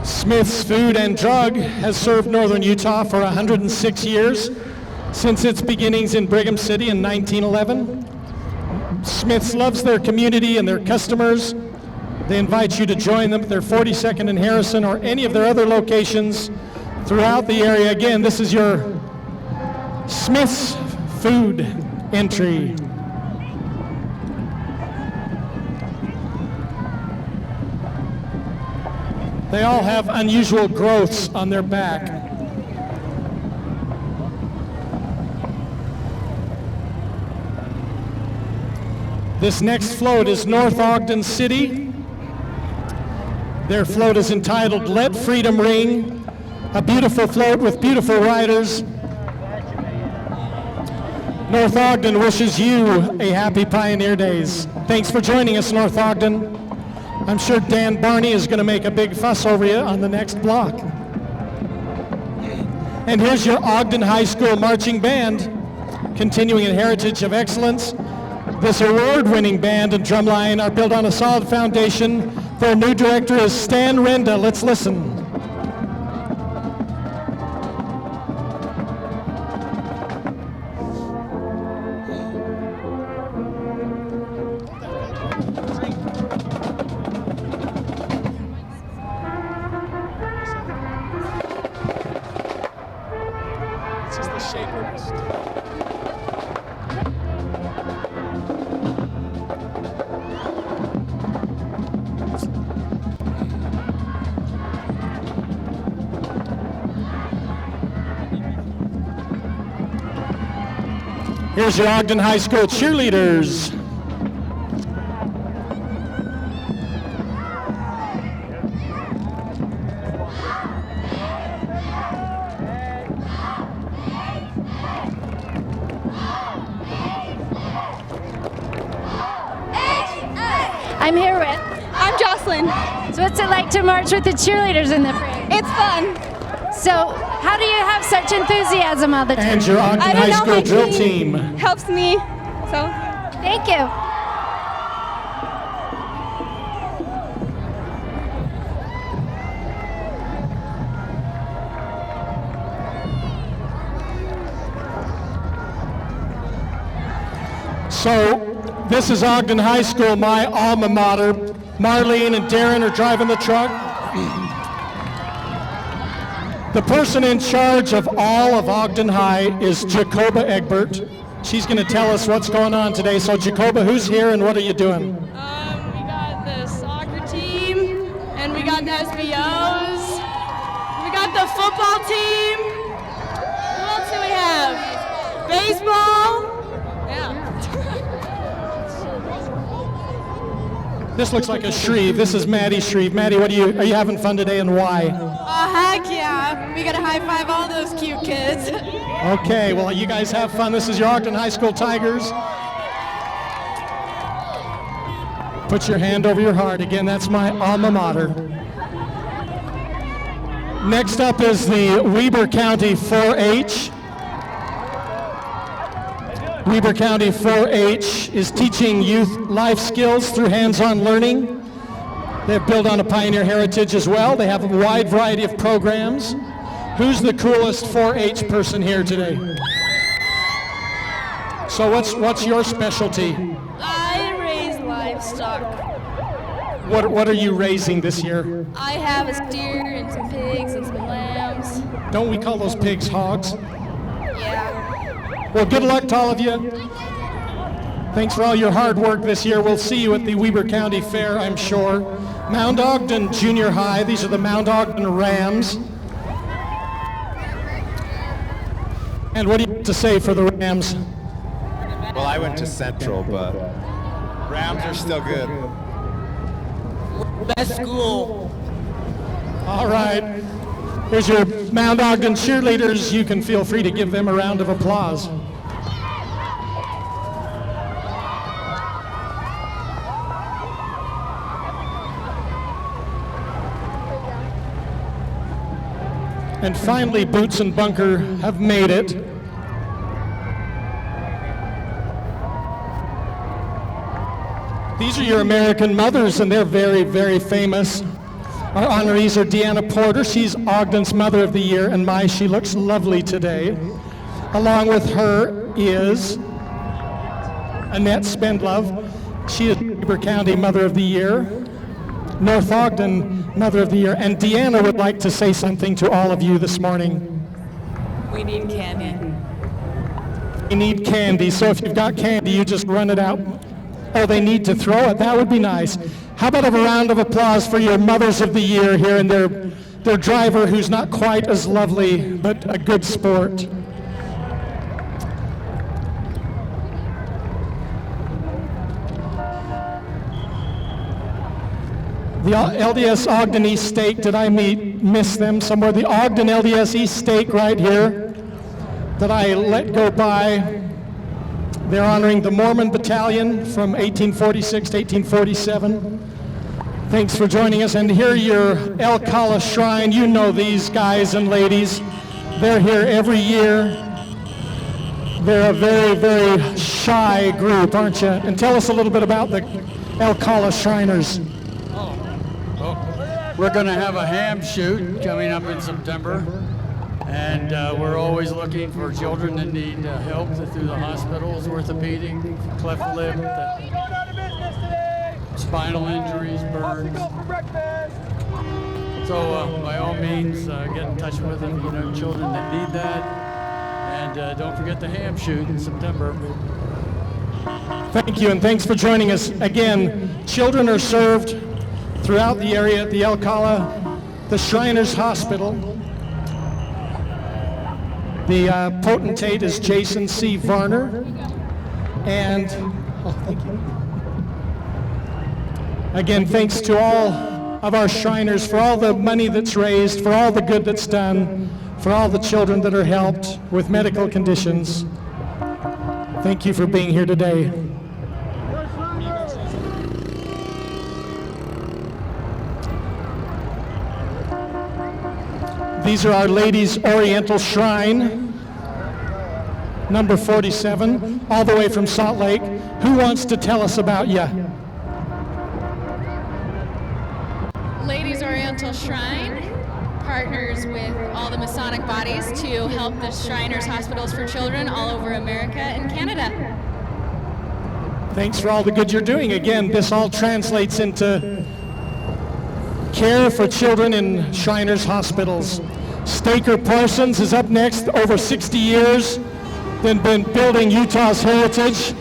Smith's Food and Drug has served northern Utah for 106 years, since its beginnings in Brigham City in 1911. Smith's loves their community and their customers. They invite you to join them at their 42nd and Harrison or any of their other locations throughout the area. Again, this is your Smith's Food entry. They all have unusual growths on their back. This next float is North Ogden City. Their float is entitled Let Freedom Ring, a beautiful float with beautiful riders. North Ogden wishes you a happy Pioneer Days. Thanks for joining us, North Ogden. I'm sure Dan Barney is going to make a big fuss over you on the next block. And here's your Ogden High School Marching Band, continuing a heritage of excellence. This award-winning band and drumline are built on a solid foundation. Their new director is Stan Renda. Let's listen. Here's your Ogden High School cheerleaders.
I'm here with.
I'm Jocelyn.
So what's it like to march with the cheerleaders in the parade?
It's fun.
So how do you have such enthusiasm all the time?
And your Ogden High School drill team
helps me. So
thank you.
So this is Ogden High School, my alma mater. Marlene and Darren are driving the truck. The person in charge of all of Ogden High is Jacoba Egbert. She's going to tell us what's going on today. So Jacoba, who's here and what are you doing?
We got the soccer team
football team. Who else do we have? Baseball. Yeah.
This looks like a Shreve. This is Maddie Shreve. Maddie, are you having fun today, and why?
Oh, heck yeah. We got to high five all those cute kids.
Okay, well, you guys have fun. This is your Ogden High School Tigers. Put your hand over your heart. Again, that's my alma mater. Next up is the Weber County 4-H. Weber County 4-H is teaching youth life skills through hands-on learning. They've built on a pioneer heritage as well. They have a wide variety of programs. Who's the coolest 4-H person here today? So what's your specialty?
I raise livestock.
What are you raising this year?
I have a steer and some pigs and some lambs.
Don't we call those pigs hogs?
Yeah.
Well, good luck to all of you. Thanks for all your hard work this year. We'll see you at the Weber County Fair, I'm sure. Mount Ogden Junior High. These are the Mount Ogden Rams. And what do you have to say for the Rams?
Well, I went to Central, but Rams are still good.
Best school.
All right. Here's your Mount Ogden cheerleaders. You can feel free to give them a round of applause. And finally, Boots and Bunker have made it. These are your American mothers, and they're very, very famous. Our honorees are Deanna Porter. She's Ogden's Mother of the Year, and she looks lovely today. Along with her is Annette Spendlove. She is Weber County Mother of the Year, North Ogden Mother of the Year, and Deanna would like to say something to all of you this morning.
We need candy.
We need candy, so if you've got candy, you just run it out. Oh, they need to throw it? That would be nice. How about a round of applause for your Mothers of the Year here and their driver, who's not quite as lovely, but a good sport. The LDS Ogden East Stake, did I miss them somewhere? The Ogden LDS East Stake right here that I let go by. They're honoring the Mormon Battalion from 1846 to 1847. Thanks for joining us. And here your El Kala Shrine. You know these guys and ladies. They're here every year. They're a very, very shy group, aren't you? And tell us a little bit about the El Kala Shriners.
We're going to have a ham shoot coming up in September, and we're always looking for children that need help through the hospitals, orthopedic, cleft lip, spinal injuries, burns. So by all means, get in touch with them, children that need that, and don't forget the ham shoot in September.
Thank you, and thanks for joining us. Again, children are served throughout the area at the El Kala, the Shriners Hospital. The potentate is Jason C. Varner. And, thank you. Again, thanks to all of our Shriners for all the money that's raised, for all the good that's done, for all the children that are helped with medical conditions. Thank you for being here today. These are Our Lady's Oriental Shrine, number 47, all the way from Salt Lake. Who wants to tell us about you?
Ladies Oriental Shrine partners with all the Masonic bodies to help the Shriners Hospitals for Children all over America and Canada.
Thanks for all the good you're doing. Again, this all translates into care for children in Shriners Hospitals. Staker Parsons is up next, over 60 years, been building Utah's heritage.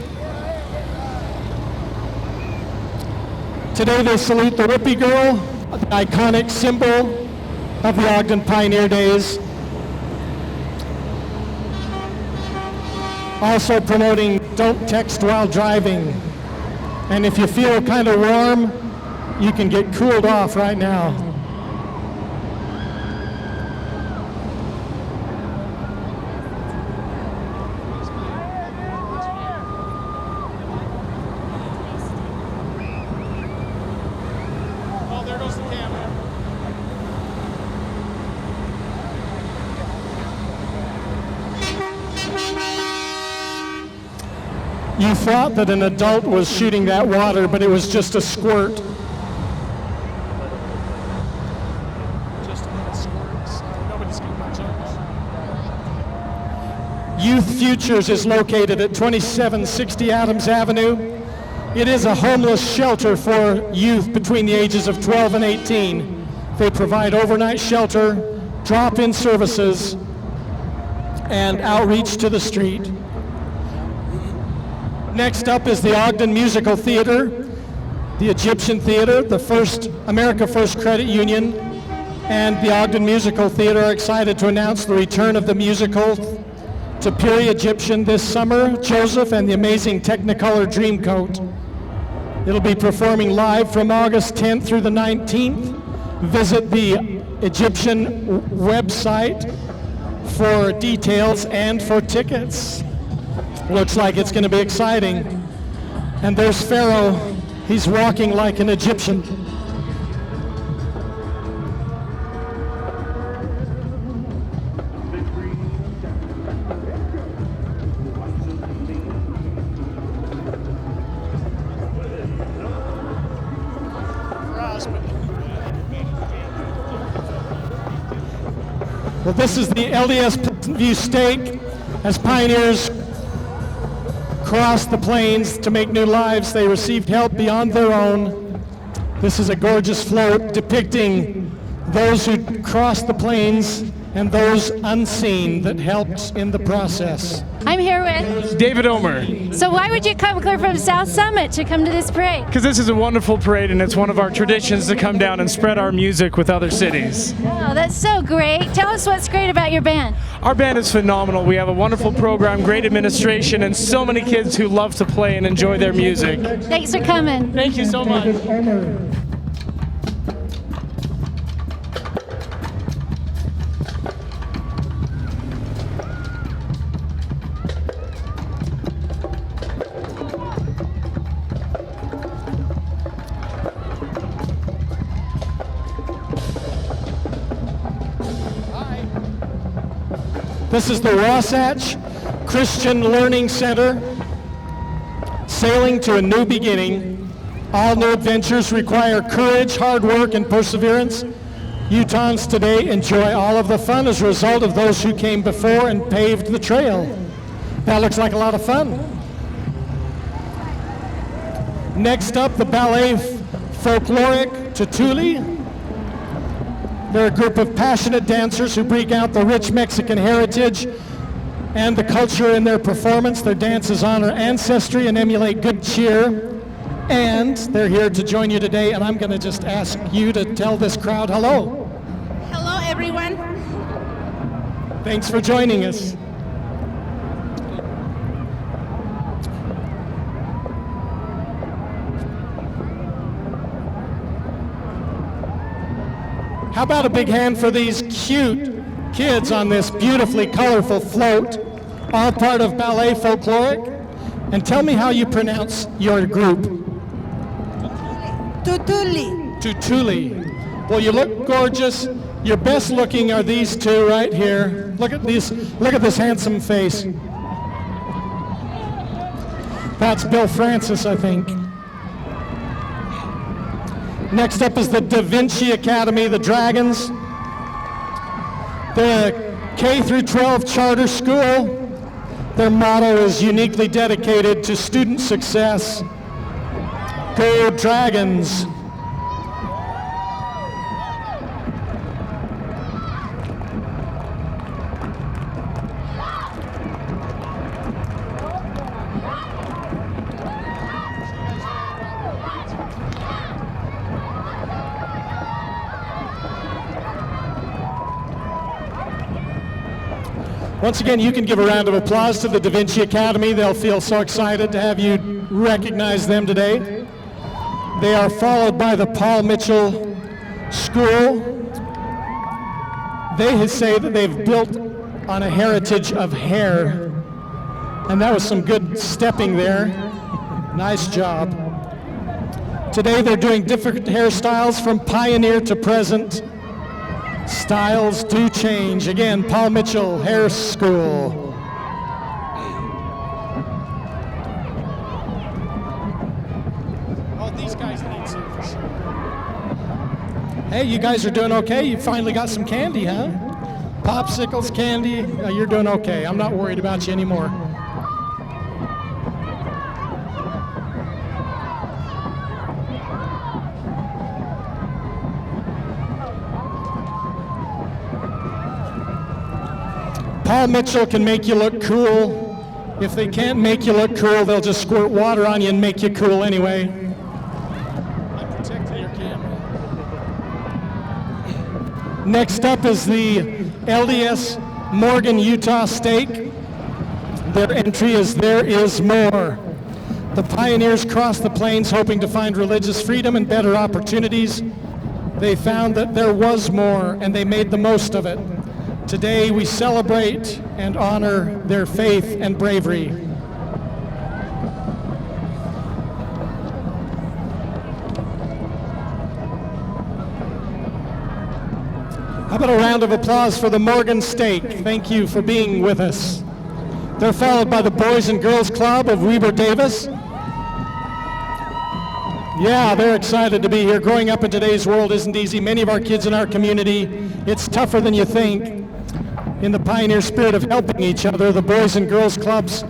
Today they salute the Whippy Girl, the iconic symbol of the Ogden Pioneer Days. Also promoting don't text while driving. And if you feel kind of warm, you can get cooled off right now. You thought that an adult was shooting that water, but it was just a squirt. Youth Futures is located at 2760 Adams Avenue. It is a homeless shelter for youth between the ages of 12 and 18. They provide overnight shelter, drop-in services, and outreach to the street. Next up is the Ogden Musical Theater, the Egyptian Theater, the America First Credit Union, and the Ogden Musical Theater are excited to announce the return of the musical to Prairie Egyptian this summer, Joseph and the Amazing Technicolor Dreamcoat. It'll be performing live from August 10th through the 19th. Visit the Egyptian website for details and for tickets. Looks like it's going to be exciting. And there's Pharaoh. He's walking like an Egyptian. Well, this is the LDS Pleasant View Stake. As pioneers crossed the plains to make new lives, they received help beyond their own. This is a gorgeous float depicting those who crossed the plains and those unseen that helped in the process.
I'm here with
David Omer.
So why would you come clear from South Summit to come to this parade?
Because this is a wonderful parade and it's one of our traditions to come down and spread our music with other cities.
Oh, that's so great. Tell us what's great about your band.
Our band is phenomenal. We have a wonderful program, great administration, and so many kids who love to play and enjoy their music.
Thanks for coming.
Thank you so much.
This is the Wasatch Christian Learning Center, sailing to a new beginning. All new adventures require courage, hard work, and perseverance. Utahns today enjoy all of the fun as a result of those who came before and paved the trail. That looks like a lot of fun. Next up, the Ballet Folkloric Tutuli. They're a group of passionate dancers who bring out the rich Mexican heritage and the culture in their performance. Their dances honor ancestry and emulate good cheer. And they're here to join you today, and I'm going to just ask you to tell this crowd hello.
Hello, everyone.
Thanks for joining us. How about a big hand for these cute kids on this beautifully colorful float, all part of Ballet Folkloric? And tell me how you pronounce your group.
Tutuli.
Tutuli. Well, you look gorgeous. Your best looking are these two right here. Look at these. Look at this handsome face. That's Bill Francis, I think. Next up is the Davinci Academy, the Dragons. They're a K through 12 charter school. Their motto is uniquely dedicated to student success. Go Dragons! Once again, you can give a round of applause to the Davinci Academy. They'll feel so excited to have you recognize them today. They are followed by the Paul Mitchell School. They say that they've built on a heritage of hair, and that was some good stepping there. Nice job. Today they're doing different hairstyles from pioneer to present. Styles do change. Again, Paul Mitchell Hair School. Oh, these guys need service. Hey, you guys are doing okay? You finally got some candy, huh? Popsicles, candy. You're doing okay. I'm not worried about you anymore. Paul Mitchell can make you look cool. If they can't make you look cool, they'll just squirt water on you and make you cool anyway. I'm protecting your camera. Next up is the LDS Morgan, Utah Stake. Their entry is There Is More. The pioneers crossed the plains hoping to find religious freedom and better opportunities. They found that there was more, and they made the most of it. Today we celebrate and honor their faith and bravery. How about a round of applause for the Morgan Stake? Thank you for being with us. They're followed by the Boys and Girls Club of Weber Davis. Yeah, they're excited to be here. Growing up in today's world isn't easy. Many of our kids in our community, it's tougher than you think. In the pioneer spirit of helping each other, the Boys and Girls Clubs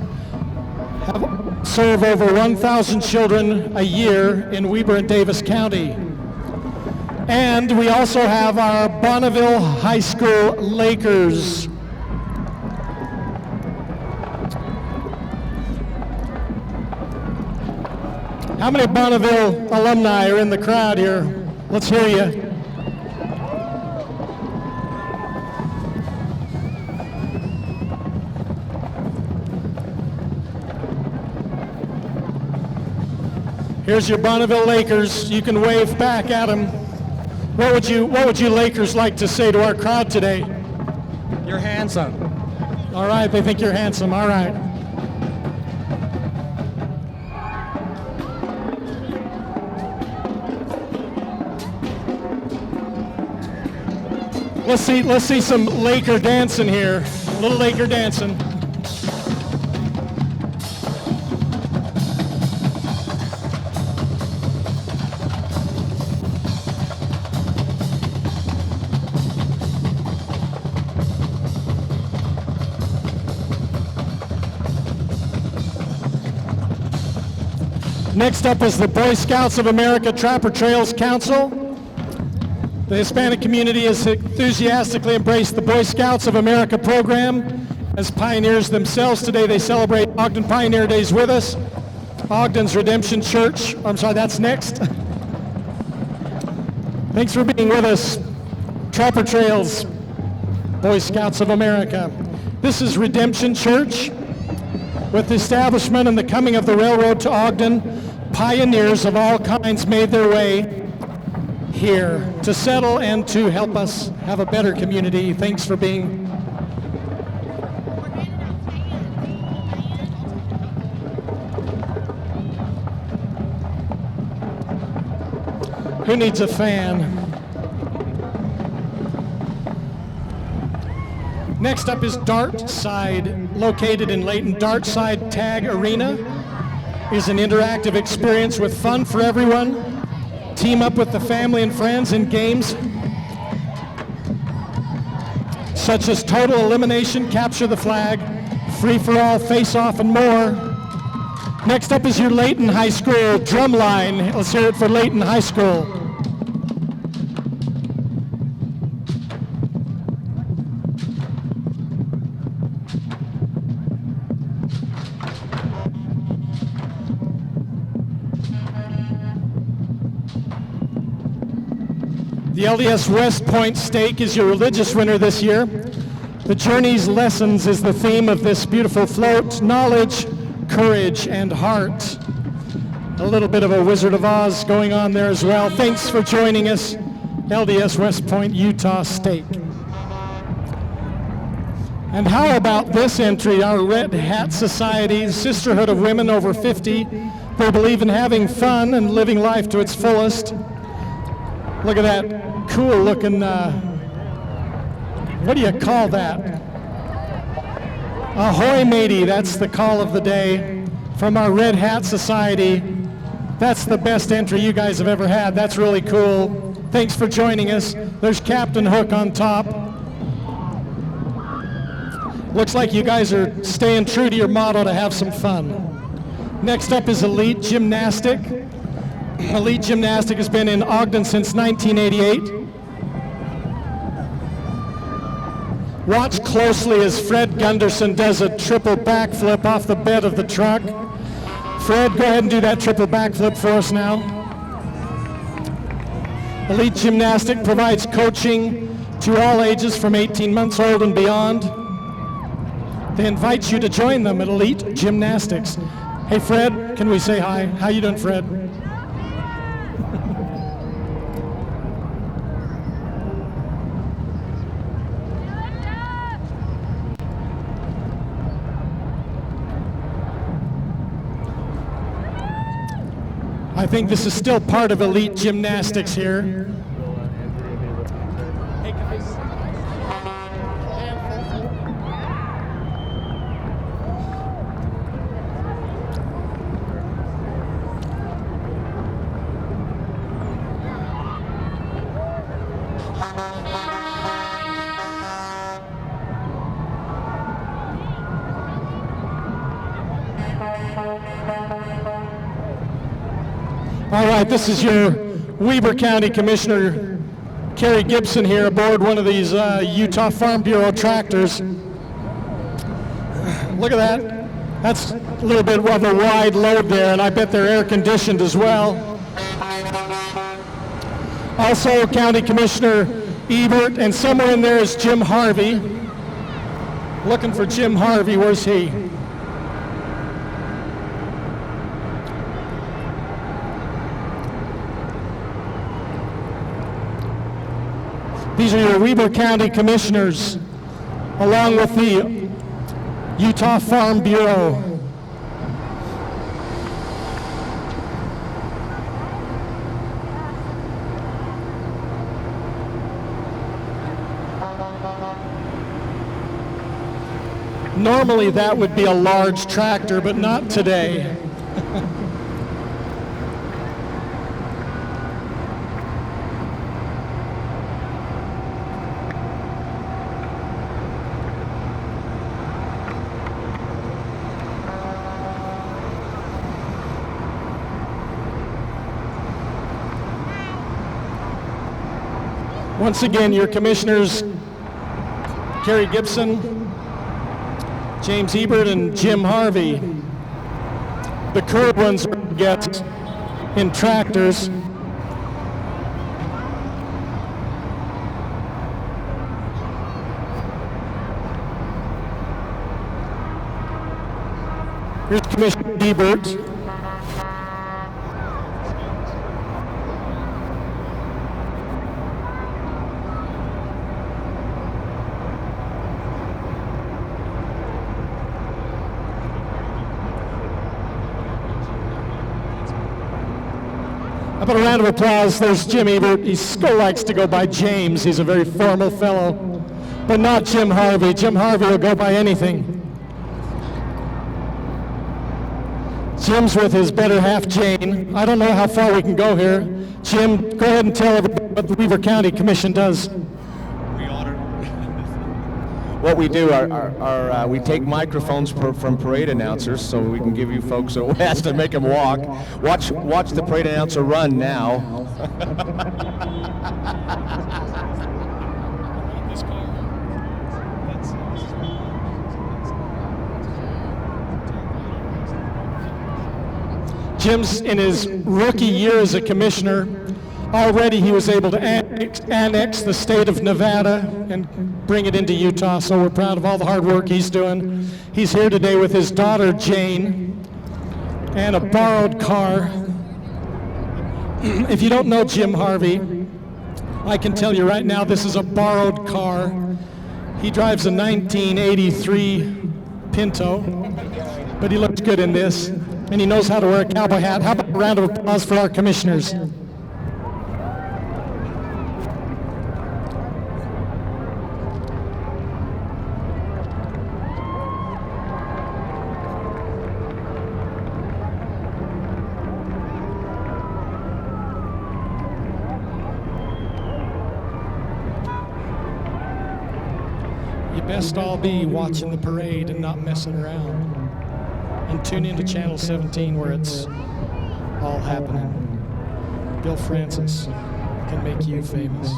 serve over 1,000 children a year in Weber and Davis County. And we also have our Bonneville High School Lakers. How many Bonneville alumni are in the crowd here? Let's hear you. Here's your Bonneville Lakers. You can wave back at them. What would you Lakers like to say to our crowd today?
You're handsome.
All right, they think you're handsome. All right. Let's see some Laker dancing here. A little Laker dancing. Next up is the Boy Scouts of America Trapper Trails Council. The Hispanic community has enthusiastically embraced the Boy Scouts of America program as pioneers themselves. Today they celebrate Ogden Pioneer Days with us. Ogden's Redemption Church, I'm sorry, that's next. Thanks for being with us. Trapper Trails, Boy Scouts of America. This is Redemption Church. With the establishment and the coming of the railroad to Ogden, pioneers of all kinds made their way here to settle and to help us have a better community. Thanks for being. Who needs a fan? Next up is Dart Side, located in Layton. Dart Side Tag Arena is an interactive experience with fun for everyone. Team up with the family and friends in games such as Total Elimination, Capture the Flag, Free for All, Face Off, and more. Next up is your Layton High School Drumline. Let's hear it for Layton High School. The LDS West Point Stake is your religious winner this year. The journey's lessons is the theme of this beautiful float: knowledge, courage, and heart. A little bit of a Wizard of Oz going on there as well. Thanks for joining us, LDS West Point, Utah State. And how about this entry, our Red Hat Society, Sisterhood of Women over 50. They believe in having fun and living life to its fullest. Look at that cool looking, what do you call that? Ahoy matey, that's the call of the day from our Red Hat Society. That's the best entry you guys have ever had. That's really cool. Thanks for joining us. There's Captain Hook on top. Looks like you guys are staying true to your motto to have some fun. Next up is Elite Gymnastic. Elite Gymnastic has been in Ogden since 1988. Watch closely as Fred Gunderson does a triple backflip off the bed of the truck. Fred, go ahead and do that triple backflip for us now. Elite Gymnastic provides coaching to all ages from 18 months old and beyond. They invite you to join them at Elite Gymnastics. Hey Fred, can we say hi? How you doing, Fred? I think this is still part of Elite Gymnastics here. All right, this is your Weber County Commissioner, Kerry Gibson, here aboard one of these Utah Farm Bureau tractors. Look at that. That's a little bit of a wide load there, and I bet they're air conditioned as well. Also, County Commissioner Ebert, and somewhere in there is Jim Harvey. Looking for Jim Harvey, where's he? These are your Weber County Commissioners, along with the Utah Farm Bureau. Normally that would be a large tractor, but not today. Once again, your commissioners, Kerry Gibson, James Ebert, and Jim Harvey. The curved ones get in tractors. Here's Commissioner Ebert. How about a round of applause? There's Jim Ebert. He still likes to go by James. He's a very formal fellow, but not Jim Harvey. Jim Harvey will go by anything. Jim's with his better half, Jane. I don't know how far we can go here. Jim, go ahead and tell everybody what the Weber County Commission does.
What we do are we take microphones from parade announcers so we can give you folks a west and make them walk. Watch the parade announcer run now.
Jim's in his rookie year as a commissioner. Already he was able to annex the state of Nevada and bring it into Utah, so we're proud of all the hard work he's doing. He's here today with his daughter, Jane, and a borrowed car. If you don't know Jim Harvey, I can tell you right now this is a borrowed car. He drives a 1983 Pinto, but he looks good in this, and he knows how to wear a cowboy hat. How about a round of applause for our commissioners? Best all be watching the parade and not messing around. And tune into Channel 17 where it's all happening. Bill Francis can make you famous.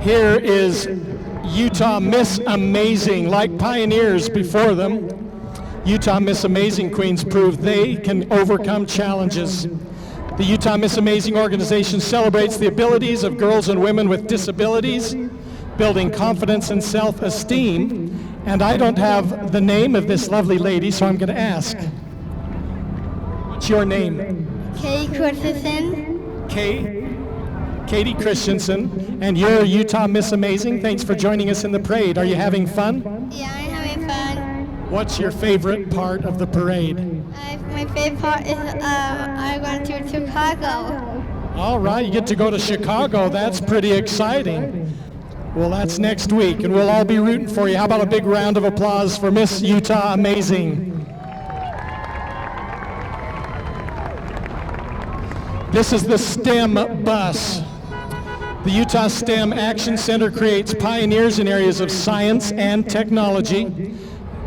Here is Utah Miss Amazing. Like pioneers before them, Utah Miss Amazing queens prove they can overcome challenges. The Utah Miss Amazing organization celebrates the abilities of girls and women with disabilities, building confidence and self-esteem. And I don't have the name of this lovely lady, so I'm going to ask. What's your name?
Katie Christensen.
Katie Christensen. And you're Utah Miss Amazing. Thanks for joining us in the parade. Are you having fun?
Yeah, I'm having fun.
What's your favorite part of the parade?
My favorite part is I went to Chicago.
All right, you get to go to Chicago. That's pretty exciting. Well, that's next week, and we'll all be rooting for you. How about a big round of applause for Miss Utah Amazing? This is the STEM bus. The Utah STEM Action Center creates pioneers in areas of science and technology.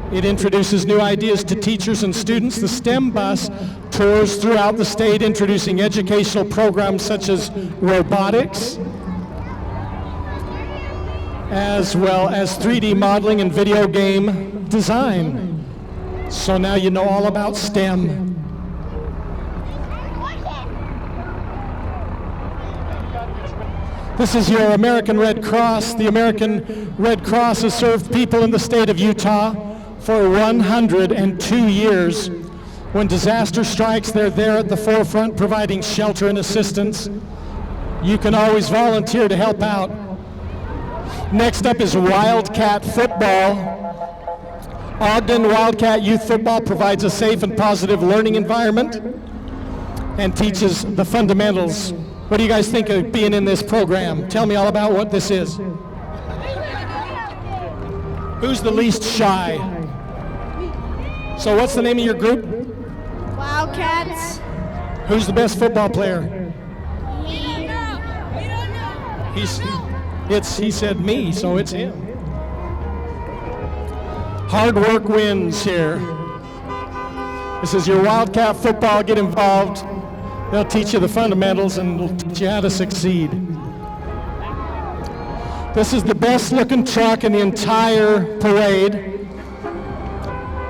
It introduces new ideas to teachers and students. The STEM bus tours throughout the state, introducing educational programs such as robotics, as well as 3D modeling and video game design. So now you know all about STEM. This is your American Red Cross. The American Red Cross has served people in the state of Utah for 102 years. When disaster strikes, they're there at the forefront providing shelter and assistance. You can always volunteer to help out. Next up is Wildcat Football. Ogden Wildcat Youth Football provides a safe and positive learning environment and teaches the fundamentals. What do you guys think of being in this program? Tell me all about what this is. Who's the least shy? So what's the name of your group?
Wildcats.
Who's the best football player?
Me.
He said me, so it's him. Hard work wins here. This is your Wildcat Football. Get involved. They'll teach you the fundamentals and they'll teach you how to succeed. This is the best looking truck in the entire parade.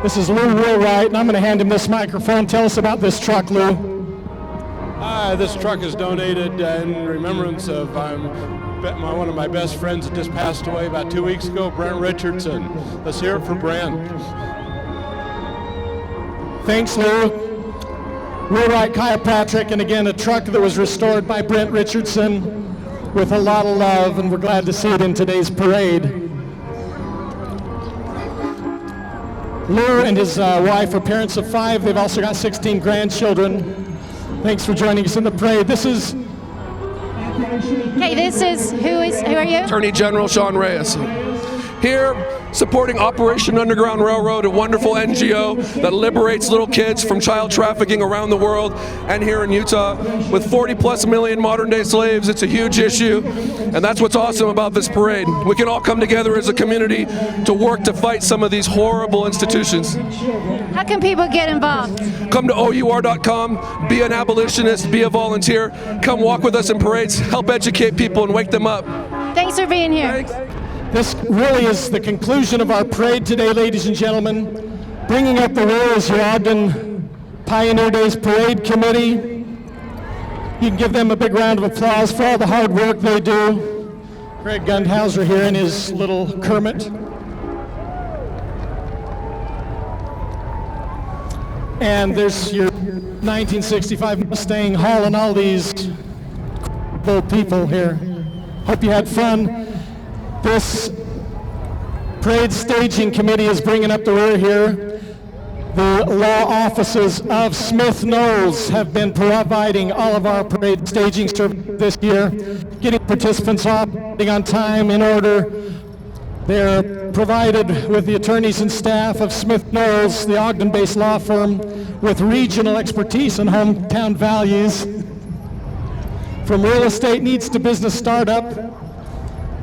This is Lou Wheelwright, and I'm going to hand him this microphone. Tell us about this truck, Lou.
This truck is donated in remembrance of one of my best friends that just passed away about 2 weeks ago, Brent Richardson. Let's hear it for Brent.
Thanks, Lou. Wheelwright Chiropractic, and again, a truck that was restored by Brent Richardson with a lot of love, and we're glad to see it in today's parade. Lou and his wife are parents of 5. They've also got 16 grandchildren. Thanks for joining us in the parade. Who
are you?
Attorney General Sean Reyes. Here, supporting Operation Underground Railroad, a wonderful NGO that liberates little kids from child trafficking around the world and here in Utah. With 40+ million modern day slaves, it's a huge issue, and that's what's awesome about this parade. We can all come together as a community to work to fight some of these horrible institutions.
How can people get involved?
Come to OUR.com, be an abolitionist, be a volunteer, come walk with us in parades, help educate people and wake them up.
Thanks for being here.
Thanks.
This really is the conclusion of our parade today, ladies and gentlemen. Bringing up the rear is your Ogden Pioneer Days Parade Committee. You can give them a big round of applause for all the hard work they do. Greg Gundhauser here in his little Kermit. And there's your 1965 Mustang hauling all these cool people here. Hope you had fun. This parade staging committee is bringing up the rear here. The law offices of Smith Knowles have been providing all of our parade staging service this year, getting participants operating on time, in order. They're provided with the attorneys and staff of Smith Knowles, the Ogden-based law firm with regional expertise and hometown values. From real estate needs to business startup,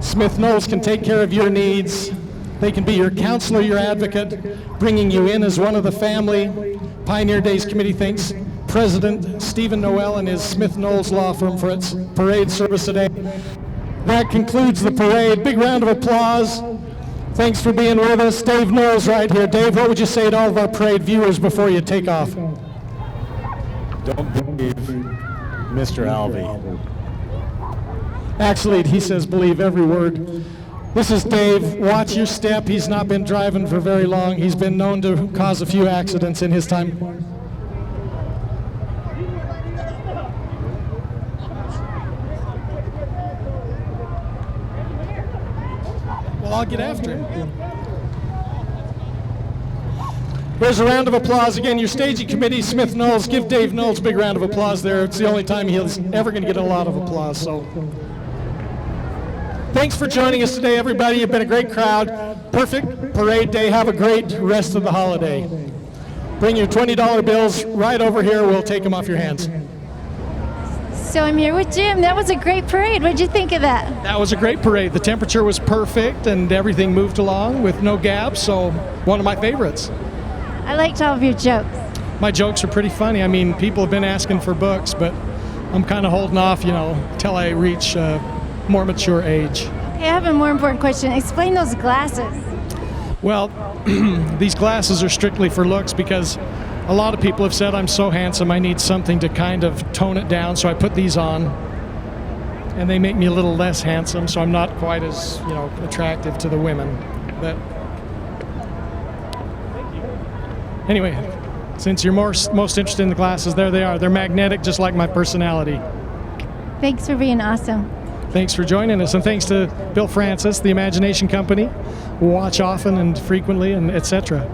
Smith Knowles can take care of your needs. They can be your counselor, your advocate, bringing you in as one of the family. Pioneer Days Committee thanks President Stephen Noel and his Smith Knowles law firm for its parade service today. That concludes the parade. Big round of applause. Thanks for being with us. Dave Knowles right here. Dave, what would you say to all of our parade viewers before you take off?
Don't believe Mr. Alvey.
Actually, he says believe every word. This is Dave. Watch your step. He's not been driving for very long. He's been known to cause a few accidents in his time. Well, I'll get after him. Here's a round of applause. Again, your staging committee, Smith Knowles. Give Dave Knowles a big round of applause there. It's the only time he's ever going to get a lot of applause. So, thanks for joining us today, everybody. You've been a great crowd. Perfect parade day. Have a great rest of the holiday. Bring your $20 bills right over here. We'll take them off your hands.
So I'm here with Jim. That was a great parade. What did you think of that?
That was a great parade. The temperature was perfect and everything moved along with no gaps, so one of my favorites.
I liked all of your jokes.
My jokes are pretty funny. I mean, people have been asking for books, but I'm kind of holding off, till I reach more mature age.
Hey, I have a more important question. Explain those glasses.
Well, these glasses are strictly for looks because a lot of people have said I'm so handsome I need something to kind of tone it down, so I put these on. And they make me a little less handsome, so I'm not quite as, attractive to the women. But anyway, since you're most interested in the glasses, there they are. They're magnetic, just like my personality.
Thanks for being awesome.
Thanks for joining us, and thanks to Bill Francis, the Imagination Company. Watch often and frequently, and etc.